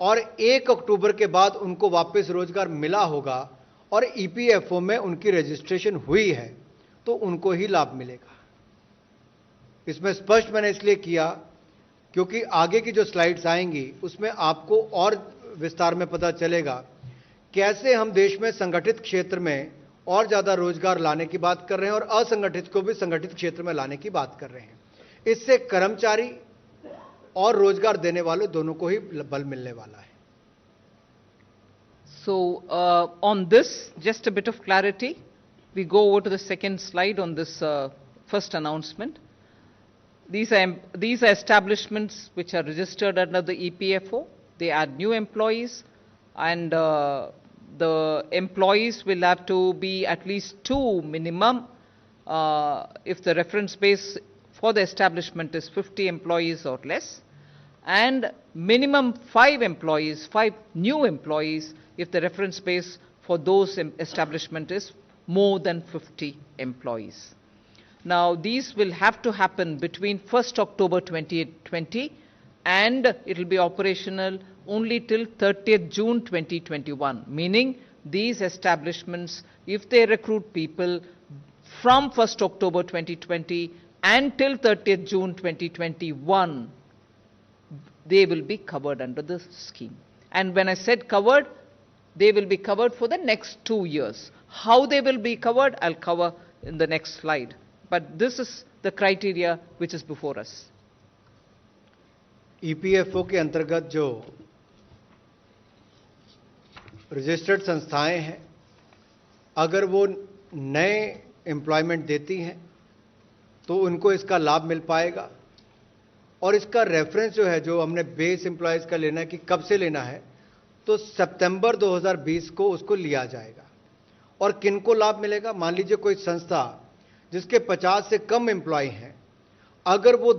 और 1 अक्टूबर के बाद उनको वापस रोजगार मिला होगा और ईपीएफओ में उनकी रजिस्ट्रेशन हुई है, तो उनको ही लाभ मिलेगा। इसमें स्पष्ट मैंने इसलिए किया क्योंकि आगे की जो स्लाइड्स आएंगी उसमें आपको और विस्तार में पता चलेगा कैसे हम देश में संगठित क्षेत्र में और ज्यादा रोजगार लाने की बात कर रहे हैं और असंगठित को भी संगठित क्षेत्र में लाने की बात कर रहे हैं। इससे कर्मचारी और रोजगार देने वाले दोनों को ही बल मिलने वाला है। So on this, just a bit of clarity. We go over to the second slide on this first announcement. These are establishments which are registered under the EPFO. They add new employees, and the employees will have to be at least 2 minimum if the reference base for the establishment is 50 employees or less, and minimum 5 employees, 5 new employees if the reference base for those establishment is more than 50 employees. Now, these will have to happen between 1st October 2020 and it will be operational only till 30th June 2021, meaning these establishments, if they recruit people from 1st October 2020 until 30th June 2021, they will be covered under the scheme. And when I said covered, they will be covered for the next 2 years. How they will be covered, I'll cover in the next slide. But this is the criteria which is before us. EPFO के अंतर्गत जो registered संस्थाएं हैं, अगर वो नए employment देती हैं तो उनको इसका लाभ मिल पाएगा। और इसका रेफरेंस जो है, जो हमने बेस एम्प्लॉयज का लेना है कि कब से लेना है, तो सितंबर 2020 को उसको लिया जाएगा। और किनको लाभ मिलेगा? मान लीजिए कोई संस्था जिसके 50 से कम एम्प्लॉय हैं, अगर वो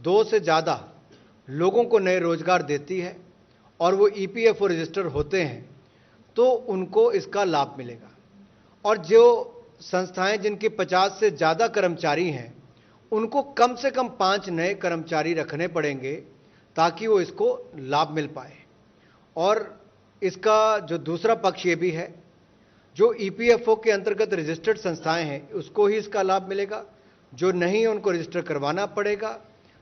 2 से ज़्यादा लोगों को नए रोजगार देती है और वो ईपीएफओ रजिस्टर होते हैं तो उनको इसका लाभ मिलेगा। और जो संस्थाएं जिनके 50 से ज़्यादा कर्मचारी हैं, उनको कम से कम 5 नए कर्मचारी रखने पड़ेंगे ताकि वो इसको लाभ मिल पाए। और इसका जो दूसरा पक्ष ये भी है, जो ईपीएफओ के अंतर्गत रजिस्टर्ड संस्थाएं हैं उसको ही इसका लाभ मिलेगा, जो नहीं है उनको रजिस्टर करवाना पड़ेगा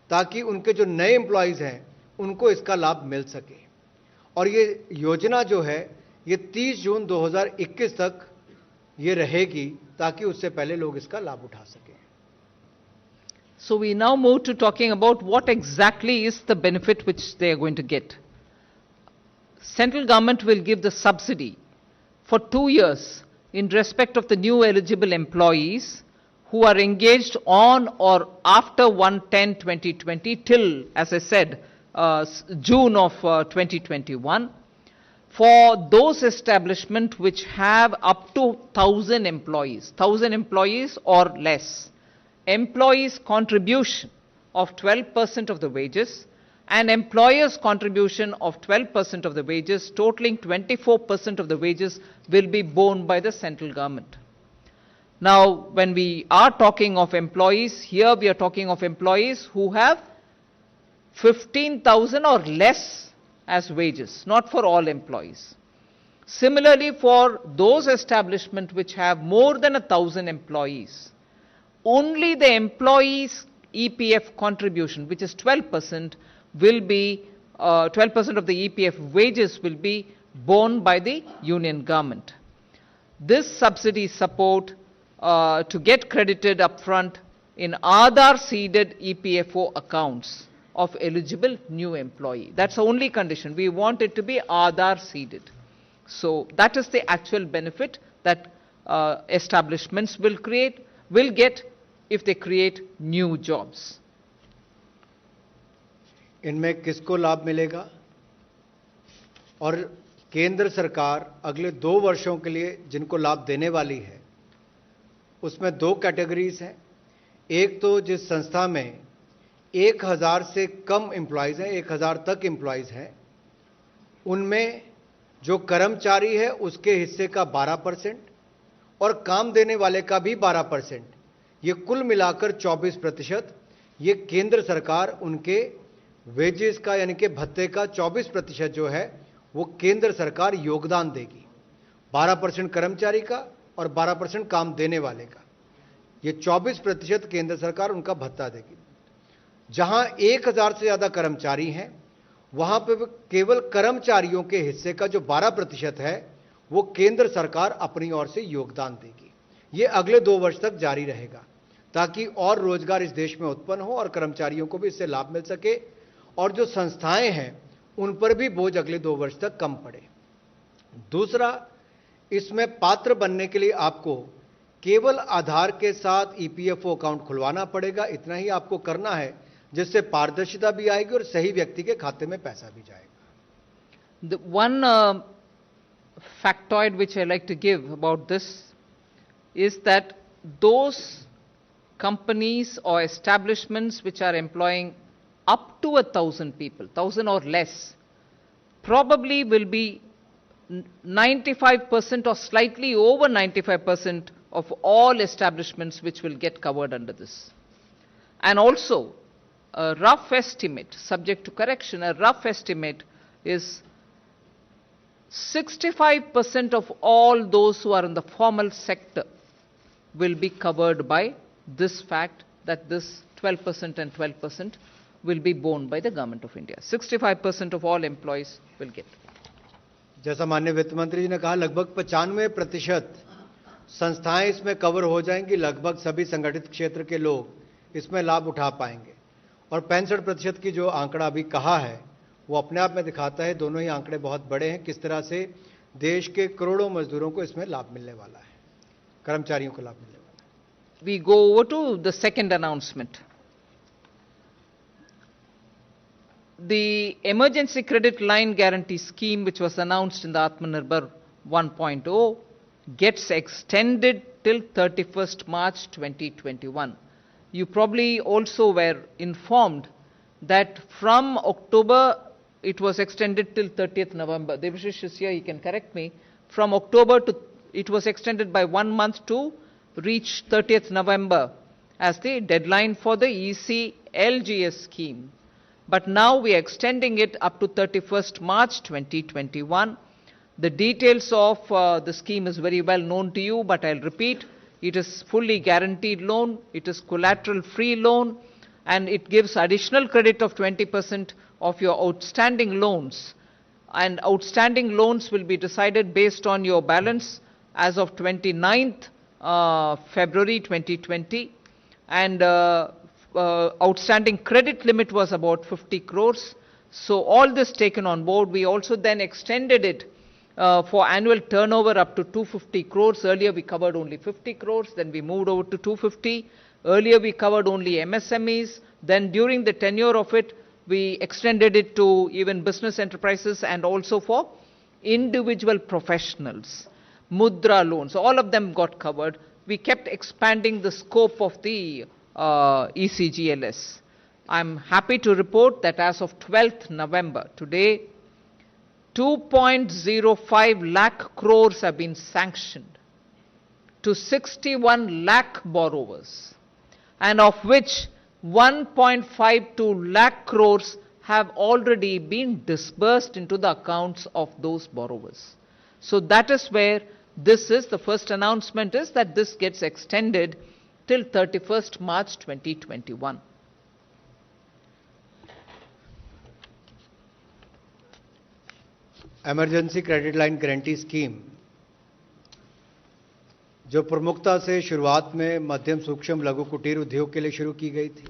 ताकि उनके जो नए एम्प्लॉयज़ हैं उनको इसका लाभ मिल सके। और ये योजना जो है ये 30 जून 2021 तक ये रहेगी ताकि उससे पहले लोग इसका लाभ उठा सकें। So we now move to talking about what exactly is the benefit which they are going to get. Central government will give the subsidy for 2 years in respect of the new eligible employees who are engaged on or after 1/10/2020 till, as I said, June of 2021, for those establishments which have up to 1,000 employees or less. Employees' contribution of 12% of the wages and employers' contribution of 12% of the wages, totaling 24% of the wages, will be borne by the central government. Now, when we are talking of employees, here we are talking of employees who have 15,000 or less as wages, not for all employees. Similarly, for those establishments which have more than 1,000 employees, only the employees' EPF contribution, which is 12%, will be 12% of the EPF wages will be borne by the union government. This subsidy support to get credited upfront in Aadhaar seeded EPFO accounts of eligible new employee. That's the only condition. We want it to be Aadhaar seeded. So that is the actual benefit that establishments will get if they create new jobs. इनमें किसको लाभ मिलेगा? और केंद्र सरकार अगले 2 वर्षों के लिए जिनको लाभ देने वाली है उसमें 2 कैटेगरीज हैं। एक तो जिस संस्था में 1000 से कम एम्प्लॉयज़ हैं, 1000 तक एम्प्लॉयज़ हैं, उनमें जो कर्मचारी है उसके हिस्से का 12% और काम देने वाले का भी 12%, ये कुल मिलाकर 24%, ये केंद्र सरकार उनके वेजेस का यानी कि भत्ते का 24% जो है वो केंद्र सरकार योगदान देगी। 12% कर्मचारी का और 12% काम देने वाले का, ये 24% केंद्र सरकार उनका भत्ता देगी। जहां 1000 से ज़्यादा कर्मचारी हैं वहां पे केवल कर्मचारियों के हिस्से का जो 12% है वो केंद्र सरकार अपनी ओर से योगदान देगी। ये अगले 2 वर्ष तक जारी रहेगा ताकि और रोजगार इस देश में उत्पन्न हो और कर्मचारियों को भी इससे लाभ मिल सके और जो संस्थाएं हैं उन पर भी बोझ अगले 2 वर्ष तक कम पड़े। दूसरा, इसमें पात्र बनने के लिए आपको केवल आधार के साथ ईपीएफओ अकाउंट खुलवाना पड़ेगा। इतना ही आपको करना है जिससे पारदर्शिता भी आएगी और सही व्यक्ति के खाते में पैसा भी जाएगा। The one factoid which I like to give about this is that those companies or establishments which are employing up to 1,000 people, 1,000 or less, probably will be 95% or slightly over 95% of all establishments which will get covered under this. And also, a rough estimate, subject to correction, a rough estimate is 65% of all those who are in the formal sector will be covered by this fact that this 12% and 12% will be borne by the government of India. 65% of all employees will get. जैसा माननीय वित्त मंत्री जी ने कहा, लगभग 95% संस्थाएं इसमें cover हो जाएंगी, लगभग सभी संगठित क्षेत्र के लोग इसमें लाभ उठा पाएंगे। और 65% की जो आंकड़ा अभी कहा है वो अपने आप में दिखाता है, दोनों ही आंकड़े बहुत बड़े हैं, किस तरह से देश के करोड़ों मजदूरों को इसमें लाभ मिलने वाला है, कर्मचारियों को लाभ मिलने वाला है। We go over to the second announcement. The emergency credit line guarantee scheme, which was announced in the Atmanirbhar 1.0, gets extended till 31st March 2021. You probably also were informed that from October it was extended till 30th November. Debashish is here, he can correct me. From October to, it was extended by 1 month to reach 30th November as the deadline for the ECLGS scheme. But now we are extending it up to 31st March 2021. The details of the scheme is very well known to you, but I'll repeat. It is fully guaranteed loan, it is collateral-free loan, and it gives additional credit of 20% of your outstanding loans. And outstanding loans will be decided based on your balance as of 29th February 2020. And outstanding credit limit was about 50 crores. So all this taken on board, we also then extended it for annual turnover up to 250 crores. Earlier we covered only 50 crores, then we moved over to 250. Earlier we covered only MSMEs. Then during the tenure of it, we extended it to even business enterprises and also for individual professionals. Mudra loans, all of them got covered. We kept expanding the scope of the ECGLS. I'm happy to report that as of 12th November, today, 2.05 lakh crores have been sanctioned to 61 lakh borrowers, and of which 1.52 lakh crores have already been disbursed into the accounts of those borrowers. So that is where this is, the first announcement is that this gets extended till 31st March 2021. Emergency credit line guarantee scheme जो प्रमुखता से शुरुआत में मध्यम सूक्ष्म लघु कुटीर उद्योग के लिए शुरू की गई थी,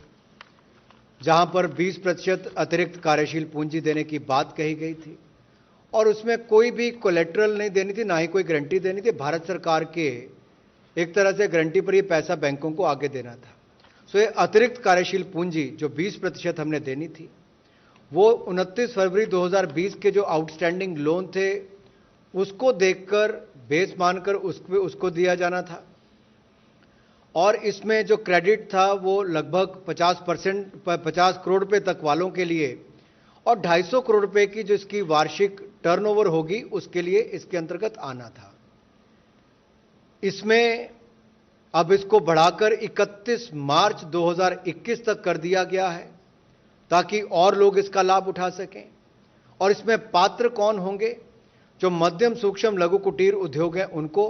जहां पर 20% अतिरिक्त कार्यशील पूंजी देने की बात कही गई थी और उसमें कोई भी कोलेटरल नहीं देनी थी, ना ही कोई गारंटी देनी थी। भारत सरकार के एक तरह से गारंटी पर ये पैसा बैंकों को आगे देना था। सो ये अतिरिक्त कार्यशील पूंजी जो 20% हमने देनी थी, वो 29 फरवरी 2020 के जो आउटस्टैंडिंग लोन थे उसको देखकर बेस मानकर उसको दिया जाना था। और इसमें जो क्रेडिट था वो लगभग 50 करोड़ रुपए तक वालों के लिए और 250 करोड़ रुपए की जो इसकी वार्षिक टर्नओवर होगी उसके लिए इसके अंतर्गत आना था। इसमें अब इसको बढ़ाकर 31 मार्च 2021 तक कर दिया गया है ताकि और लोग इसका लाभ उठा सकें। और इसमें पात्र कौन होंगे? जो मध्यम सूक्ष्म लघु कुटीर उद्योग हैं उनको,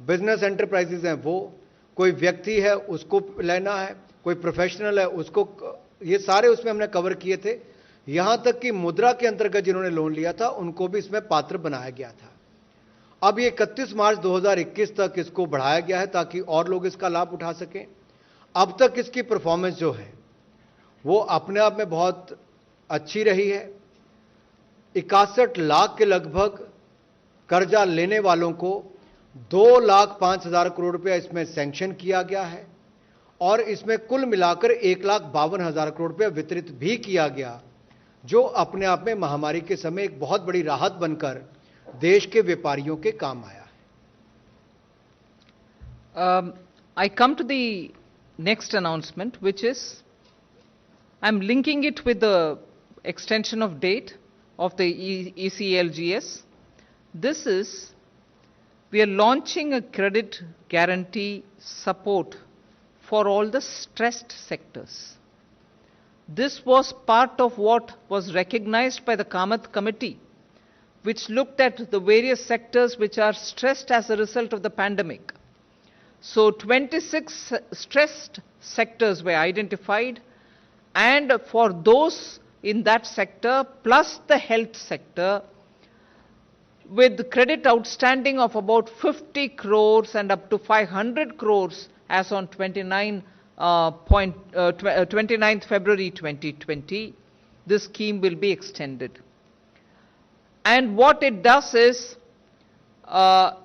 बिजनेस एंटरप्राइजेज हैं वो, कोई व्यक्ति है उसको लेना है, कोई प्रोफेशनल है उसको, ये सारे उसमें हमने कवर किए थे। यहां तक कि मुद्रा के अंतर्गत जिन्होंने लोन लिया था उनको भी इसमें पात्र बनाया गया था। अब ये 31 मार्च 2021 तक इसको बढ़ाया गया है ताकि और लोग इसका लाभ उठा सकें। अब तक इसकी परफॉर्मेंस जो है वो अपने आप में बहुत अच्छी रही है। 61 लाख के लगभग कर्जा लेने वालों को 2,05,000 करोड़ रुपया इसमें सैंक्शन किया गया है और इसमें कुल मिलाकर 1,52,000 करोड़ रुपया वितरित भी किया गया, जो अपने आप में महामारी के समय एक बहुत बड़ी राहत बनकर देश के व्यापारियों के काम आया है। I come to the next announcement, which is I'm linking it with the extension of date of the ECLGS. This is, we are launching a credit guarantee support for all the stressed sectors. This was part of what was recognized by the Kamath Committee, which looked at the various sectors which are stressed as a result of the pandemic. So 26 stressed sectors were identified, and for those in that sector plus the health sector, with credit outstanding of about 50 crores and up to 500 crores as on 29th February 2020, this scheme will be extended. And what it does is,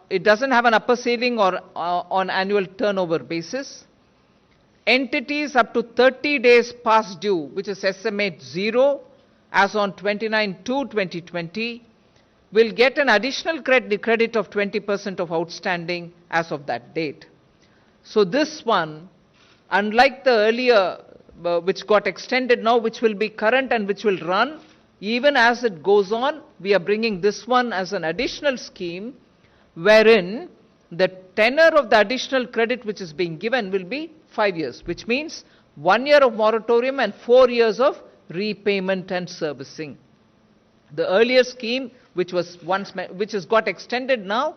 it doesn't have an upper ceiling or on annual turnover basis. Entities up to 30 days past due, which is SMA 0, as on 29/2/2020, will get an additional credit of 20% of outstanding as of that date. So this one, unlike the earlier, which got extended now, which will be current and which will run, even as it goes on, we are bringing this one as an additional scheme, wherein the tenor of the additional credit which is being given will be 5 years, which means 1 year of moratorium and 4 years of repayment and servicing. The earlier scheme, which has got extended now,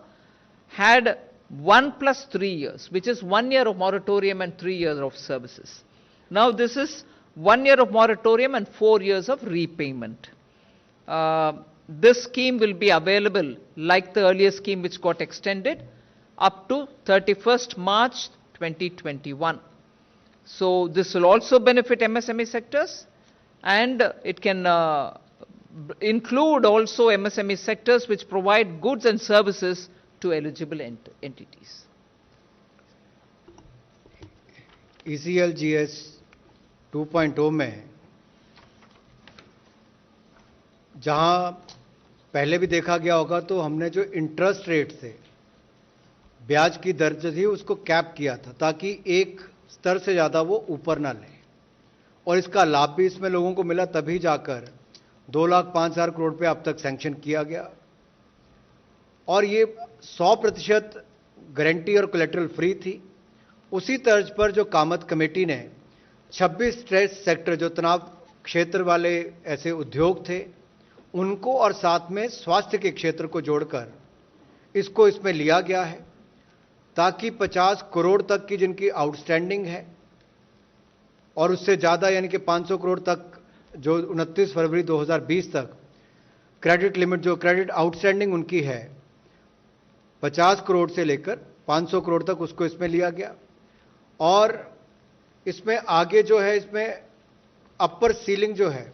had 1 plus 3 years, which is 1 year of moratorium and 3 years of services. Now this is 1 year of moratorium and 4 years of repayment. This scheme will be available like the earlier scheme which got extended up to 31st March 2021. So this will also benefit MSME sectors, and it can include also MSME sectors which provide goods and services to eligible entities. ECLGS 2.0 में जहां पहले भी देखा गया होगा, तो हमने जो इंटरेस्ट रेट से ब्याज की दर जो थी उसको कैप किया था, ताकि एक स्तर से ज़्यादा वो ऊपर ना ले, और इसका लाभ भी इसमें लोगों को मिला, तभी जाकर 2,05,000 करोड़ रुपये अब तक सैंक्शन किया गया। और ये 100% गारंटी और कोलेटरल फ्री थी। उसी तर्ज पर जो कामत कमेटी ने 26 स्ट्रेस सेक्टर, जो तनाव क्षेत्र वाले ऐसे उद्योग थे, उनको और साथ में स्वास्थ्य के क्षेत्र को जोड़कर इसको इसमें लिया गया है, ताकि 50 करोड़ तक की जिनकी आउटस्टैंडिंग है और उससे ज़्यादा यानी कि 500 करोड़ तक, जो 29 फरवरी 2020 तक क्रेडिट लिमिट, जो क्रेडिट आउटस्टैंडिंग उनकी है 50 करोड़ से लेकर 500 करोड़ तक, उसको इसमें लिया गया। और इसमें आगे जो है, इसमें अपर सीलिंग जो है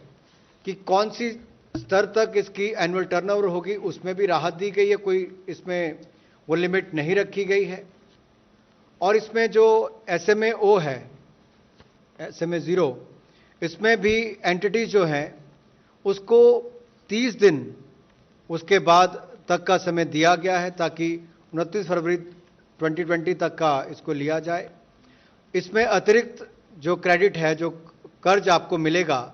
कि कौन सी स्तर तक इसकी एनुअल टर्नओवर होगी, उसमें भी राहत दी गई है, कोई इसमें वो लिमिट नहीं रखी गई है। और इसमें जो SMA-0 है, SMA 0, इसमें भी एंटिटीज जो हैं उसको 30 दिन उसके बाद तक का समय दिया गया है, ताकि 29 फरवरी 2020 तक का इसको लिया जाए। इसमें अतिरिक्त जो क्रेडिट है, जो कर्ज आपको मिलेगा,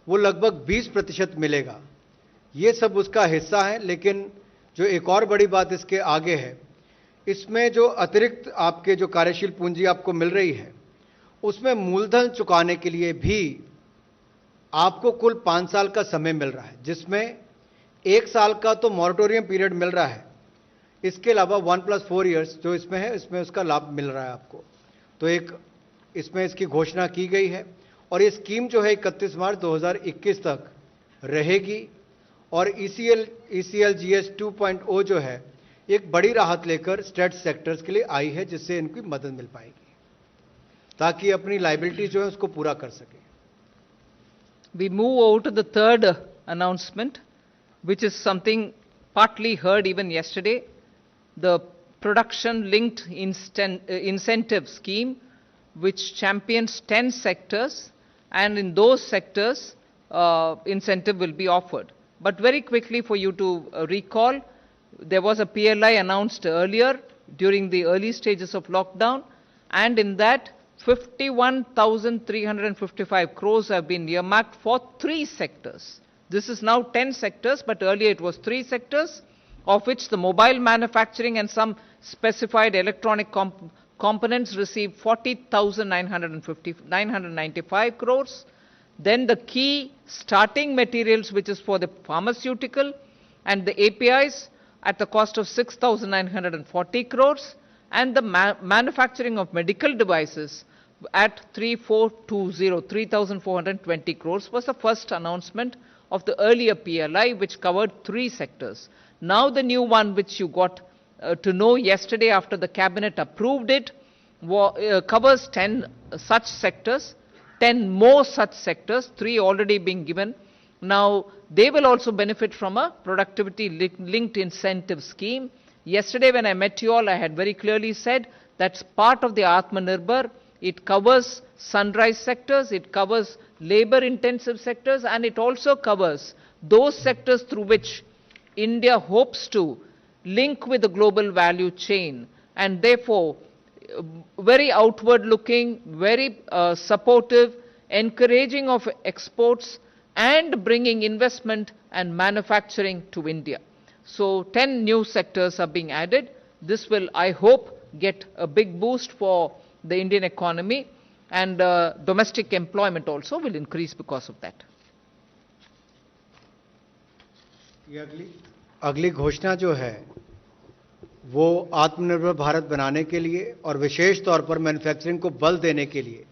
वो लगभग 20% मिलेगा। ये सब उसका हिस्सा है। लेकिन जो एक और बड़ी बात इसके आगे है, इसमें जो अतिरिक्त आपके जो कार्यशील पूंजी आपको मिल रही है, उसमें मूलधन चुकाने के लिए भी आपको कुल 5 साल का समय मिल रहा है, जिसमें 1 साल का तो मॉरेटोरियम पीरियड मिल रहा है, इसके अलावा 1 + 4 ईयर्स जो इसमें है, इसमें उसका लाभ मिल रहा है आपको। तो एक इसमें इसकी घोषणा की गई है, और ये स्कीम जो है 31 मार्च 2021 तक रहेगी। और ECLGS 2.0 जो है, एक बड़ी राहत लेकर स्टेट सेक्टर्स के लिए आई है, जिससे इनकी मदद मिल पाएगी, ताकि अपनी लायबिलिटी जो है उसको पूरा कर सके। We move over to the third announcement, which is something partly heard even yesterday, the production-linked incentive scheme, which champions 10 sectors, and in those sectors, incentive will be offered. But very quickly for you to recall, there was a PLI announced earlier during the early stages of lockdown, and in that 51,355 crores have been earmarked for 3 sectors. This is now 10 sectors, but earlier it was 3 sectors, of which the mobile manufacturing and some specified electronic components received 40,995 crores. Then the key starting materials, which is for the pharmaceutical and the APIs, at the cost of 6,940 crores, and the manufacturing of medical devices at 3,420 crores was the first announcement of the earlier PLI, which covered 3 sectors. Now the new one, which you got to know yesterday after the cabinet approved it, covers 10 such sectors, 10 more such sectors, 3 already being given Now, they will also benefit from a productivity-linked incentive scheme. Yesterday, when I met you all, I had very clearly said that's part of the Atmanirbhar. It covers sunrise sectors, it covers labor-intensive sectors, and it also covers those sectors through which India hopes to link with the global value chain, and therefore very outward-looking, very supportive, encouraging of exports, and bringing investment and manufacturing to India. So 10 new sectors are being added. This will, I hope, get a big boost for the Indian economy, and domestic employment also will increase because of that. ये अगली घोषणा जो है वो आत्मनिर्भर भारत बनाने के लिए और विशेष तौर पर मैन्युफैक्चरिंग को बल देने के लिए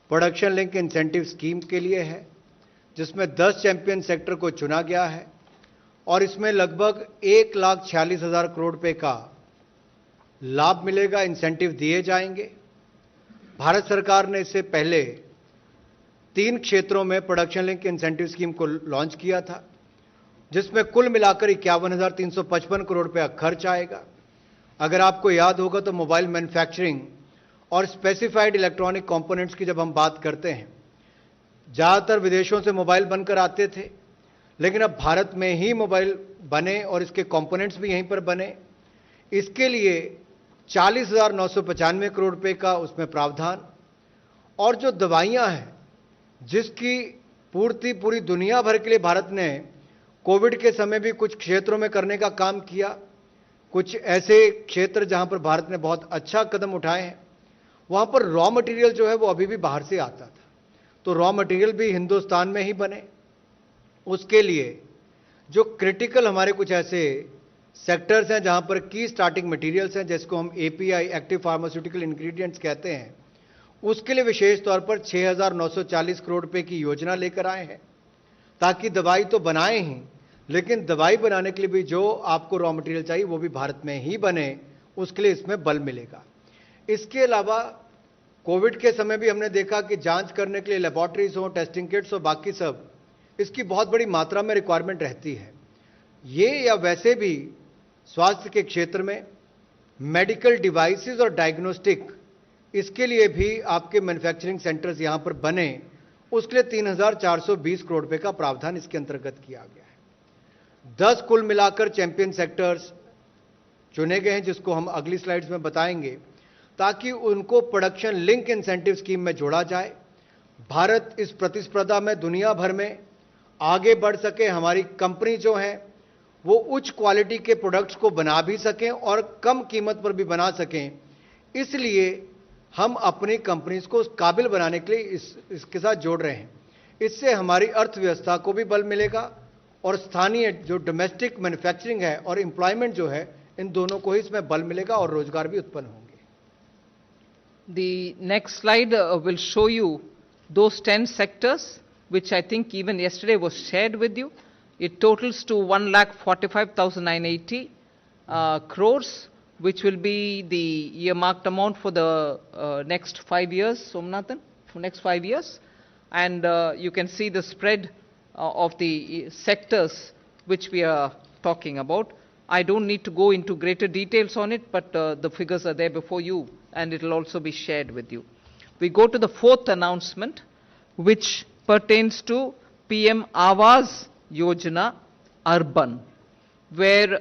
प्रोडक्शन लिंक इंसेंटिव स्कीम के लिए है, जिसमें 10 चैंपियन सेक्टर को चुना गया है और इसमें लगभग 1,46,000 करोड़ रुपए का लाभ मिलेगा, इंसेंटिव दिए जाएंगे। भारत सरकार ने इससे पहले 3 क्षेत्रों में प्रोडक्शन लिंक इंसेंटिव स्कीम को लॉन्च किया था, जिसमें कुल मिलाकर 51,355 करोड़ रुपया खर्च आएगा। अगर आपको याद होगा तो मोबाइल मैन्युफैक्चरिंग और स्पेसिफाइड इलेक्ट्रॉनिक कंपोनेंट्स की जब हम बात करते हैं, ज़्यादातर विदेशों से मोबाइल बनकर आते थे, लेकिन अब भारत में ही मोबाइल बने और इसके कंपोनेंट्स भी यहीं पर बने। इसके लिए 40,995 करोड़ रुपए का उसमें प्रावधान, और जो दवाइयां हैं जिसकी पूर्ति पूरी दुनिया भर के लिए भारत ने कोविड के समय भी कुछ क्षेत्रों में करने का काम किया, कुछ ऐसे क्षेत्र जहां पर भारत ने बहुत अच्छा कदम उठाए हैं, वहां पर रॉ मटेरियल जो है वो अभी भी बाहर से आता था, तो रॉ मटेरियल भी हिंदुस्तान में ही बने। उसके लिए जो क्रिटिकल हमारे कुछ ऐसे सेक्टर्स हैं जहां पर की स्टार्टिंग मटेरियल्स हैं, जिसको हम एपीआई एक्टिव फार्मास्यूटिकल इंग्रेडिएंट्स कहते हैं, उसके लिए विशेष तौर पर 6,940 करोड़ रुपए की योजना लेकर आए हैं, ताकि दवाई तो बनाए ही, लेकिन दवाई बनाने के लिए भी जो आपको रॉ मटेरियल चाहिए वो भी भारत में ही बने, उसके लिए इसमें बल मिलेगा। इसके अलावा कोविड के समय भी हमने देखा कि जांच करने के लिए लेबोरेटरीज हो, टेस्टिंग किट्स हो, बाकी सब, इसकी बहुत बड़ी मात्रा में रिक्वायरमेंट रहती है। ये या वैसे भी स्वास्थ्य के क्षेत्र में मेडिकल डिवाइसेस और डायग्नोस्टिक, इसके लिए भी आपके मैन्युफैक्चरिंग सेंटर्स यहां पर बने, उसके लिए 3,420 करोड़ रुपए का प्रावधान इसके अंतर्गत किया गया है। 10 कुल मिलाकर चैंपियन सेक्टर्स चुने गए हैं, जिसको हम अगली स्लाइड्स में बताएंगे, ताकि उनको प्रोडक्शन लिंक इंसेंटिव स्कीम में जोड़ा जाए। भारत इस प्रतिस्पर्धा में दुनिया भर में आगे बढ़ सके, हमारी कंपनी जो है वो उच्च क्वालिटी के प्रोडक्ट्स को बना भी सकें और कम कीमत पर भी बना सकें, इसलिए हम अपनी कंपनीज को उस काबिल बनाने के लिए इसके साथ जोड़ रहे हैं। इससे हमारी अर्थव्यवस्था को भी बल मिलेगा और स्थानीय जो डोमेस्टिक मैन्युफैक्चरिंग है और एम्प्लॉयमेंट जो है, इन दोनों को ही इसमें बल मिलेगा और रोजगार भी उत्पन्न होंगे। The next slide will show you those 10 sectors, which I think even yesterday was shared with you. It totals to 1,45,980 crores, which will be the earmarked amount for the next 5 years, Somnathan, for next 5 years. And you can see the spread of the sectors which we are talking about. I don't need to go into greater details on it, but the figures are there before you, and it will also be shared with you. We go to the fourth announcement, which pertains to PM Awas Yojana Urban, where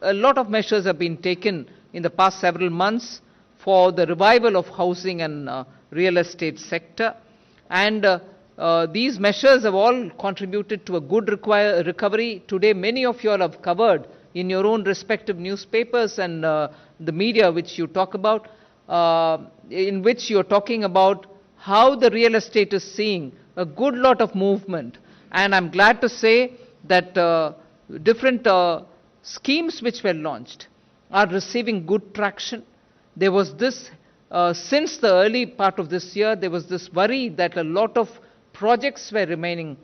a lot of measures have been taken in the past several months for the revival of housing and real estate sector. And these measures have all contributed to a good recovery. Today, many of you all have covered in your own respective newspapers and the media which you talk about, in which you are talking about how the real estate is seeing a good lot of movement. And I'm glad to say that different schemes which were launched are receiving good traction. There was this, since the early part of this year, there was this worry that a lot of projects were remaining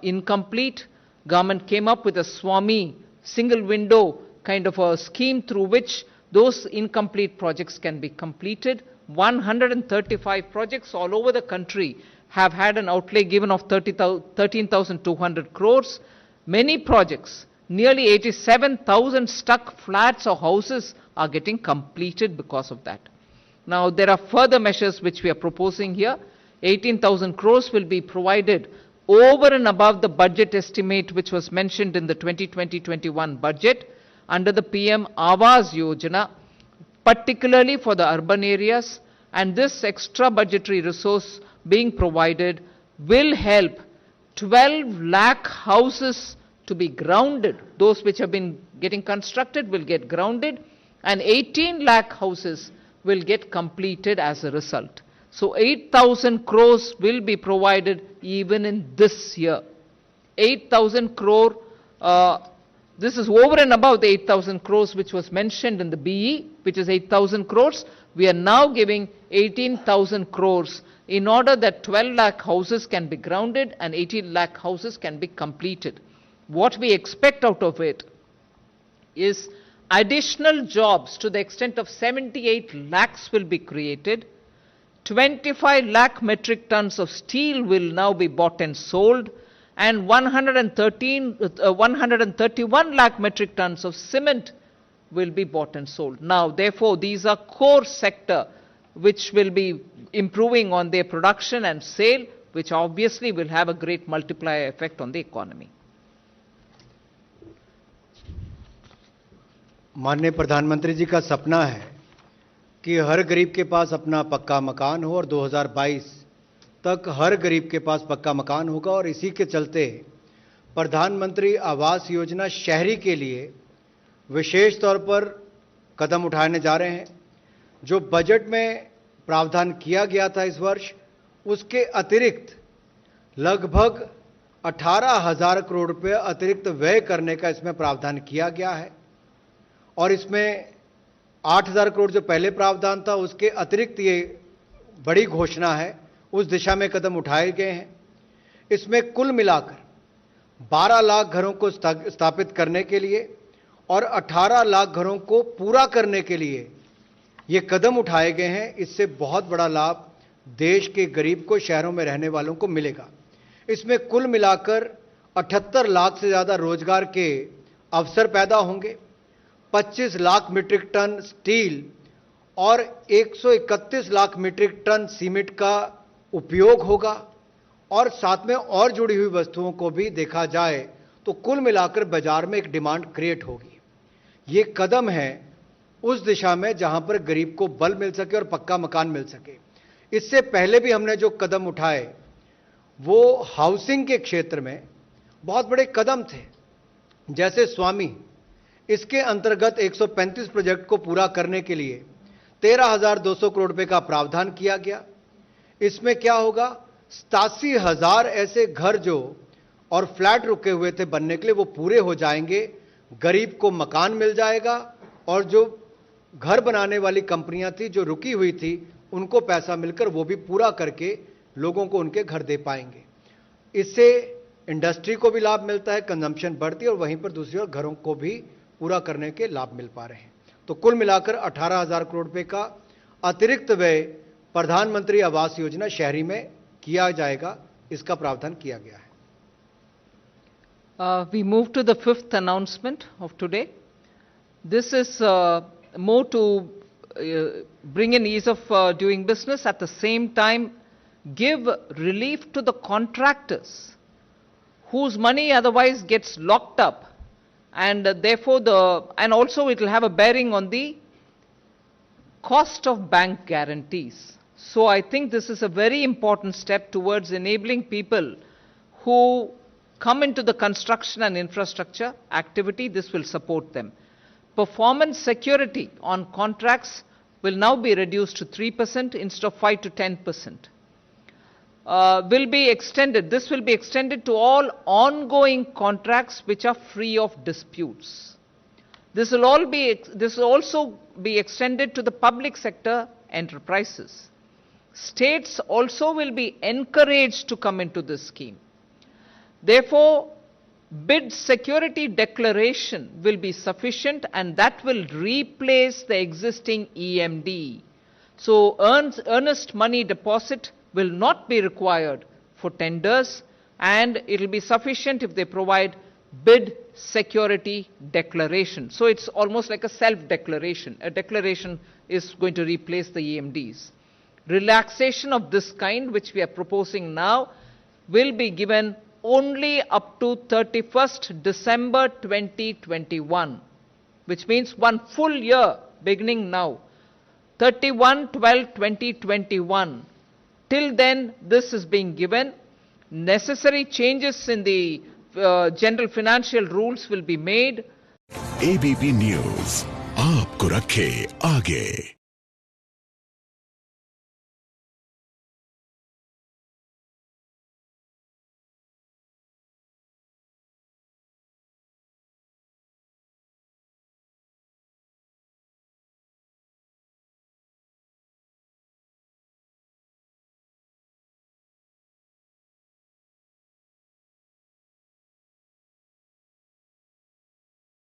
incomplete. Government came up with a Swami single window kind of a scheme through which those incomplete projects can be completed. 135 projects all over the country have had an outlay given of 13,200 crores. Many projects, nearly 87,000 stuck flats or houses are getting completed because of that. Now, there are further measures which we are proposing here. 18,000 crores will be provided over and above the budget estimate which was mentioned in the 2020-21 budget under the PM Awas Yojana, particularly for the urban areas, and this extra budgetary resource being provided will help 12 lakh houses to be grounded. Those which have been getting constructed will get grounded, and 18 lakh houses will get completed as a result. So 8,000 crores will be provided even in this year. 8,000 crore, this is over and above the 8,000 crores which was mentioned in the BE, which is 8,000 crores. We are now giving 18,000 crores in order that 12 lakh houses can be grounded and 18 lakh houses can be completed. What we expect out of it is additional jobs to the extent of 78 lakhs will be created. 25 lakh metric tons of steel will now be bought and sold, and 131 lakh metric tons of cement will be bought and sold. Now, therefore, these are core sector which will be improving on their production and sale, which obviously will have a great multiplier effect on the economy. माननीय प्रधानमंत्री जी का सपना है कि हर गरीब के पास अपना पक्का मकान हो और 2022 तक हर गरीब के पास पक्का मकान होगा, और इसी के चलते प्रधानमंत्री आवास योजना शहरी के लिए विशेष तौर पर कदम उठाने जा रहे हैं। जो बजट में प्रावधान किया गया था इस वर्ष, उसके अतिरिक्त लगभग 18,000 करोड़ रुपए अतिरिक्त व्यय करने का इसमें प्रावधान किया गया है, और इसमें 8,000 करोड़ जो पहले प्रावधान था उसके अतिरिक्त ये बड़ी घोषणा है, उस दिशा में कदम उठाए गए हैं। इसमें कुल मिलाकर 12 लाख घरों को स्थापित करने के लिए और 18 लाख घरों को पूरा करने के लिए ये कदम उठाए गए हैं। इससे बहुत बड़ा लाभ देश के गरीब को, शहरों में रहने वालों को मिलेगा। इसमें कुल मिलाकर 78 लाख से ज़्यादा रोजगार के अवसर पैदा होंगे, 25 लाख मीट्रिक टन स्टील और 131 लाख मीट्रिक टन सीमेंट का उपयोग होगा, और साथ में और जुड़ी हुई वस्तुओं को भी देखा जाए तो कुल मिलाकर बाजार में एक डिमांड क्रिएट होगी। ये कदम है उस दिशा में जहां पर गरीब को बल मिल सके और पक्का मकान मिल सके। इससे पहले भी हमने जो कदम उठाए वो हाउसिंग के क्षेत्र में बहुत बड़े कदम थे, जैसे स्वामी, इसके अंतर्गत 135 प्रोजेक्ट को पूरा करने के लिए 13,200 करोड़ रुपए का प्रावधान किया गया। इसमें क्या होगा, 87,000 ऐसे घर जो और फ्लैट रुके हुए थे बनने के लिए वो पूरे हो जाएंगे, गरीब को मकान मिल जाएगा, और जो घर बनाने वाली कंपनियां थी जो रुकी हुई थी उनको पैसा मिलकर वो भी पूरा करके लोगों को उनके घर दे पाएंगे। इससे इंडस्ट्री को भी लाभ मिलता है, कंजम्पशन बढ़ती है, और वहीं पर दूसरी ओर घरों को भी पूरा करने के लाभ मिल पा रहे हैं। तो कुल मिलाकर 18,000 करोड़ रुपए का अतिरिक्त व्यय प्रधानमंत्री आवास योजना शहरी में किया जाएगा, इसका प्रावधान किया गया है। We move to the fifth announcement of today. This is more to bring in ease of doing business, at the same time give relief to the contractors whose money otherwise gets locked up, and therefore and also it will have a bearing on the cost of bank guarantees. So I think this is a very important step towards enabling people who come into the construction and infrastructure activity. This will support them. Performance security on contracts will now be reduced to 3% instead of 5 to 10%. Will be extended. This will be extended to all ongoing contracts which are free of disputes. This will also be extended to the public sector enterprises. States also will be encouraged to come into this scheme. Therefore, bid security declaration will be sufficient, and that will replace the existing EMD. So earnest money deposit will not be required for tenders, and it will be sufficient if they provide bid security declaration. So it's almost like a self-declaration. A declaration is going to replace the EMDs. Relaxation of this kind, which we are proposing now, will be given only up to 31st December 2021, which means one full year beginning now, 31/12/2021. Till then, this is being given. Necessary changes in the general financial rules will be made. ABP News, आपको रखे आगे.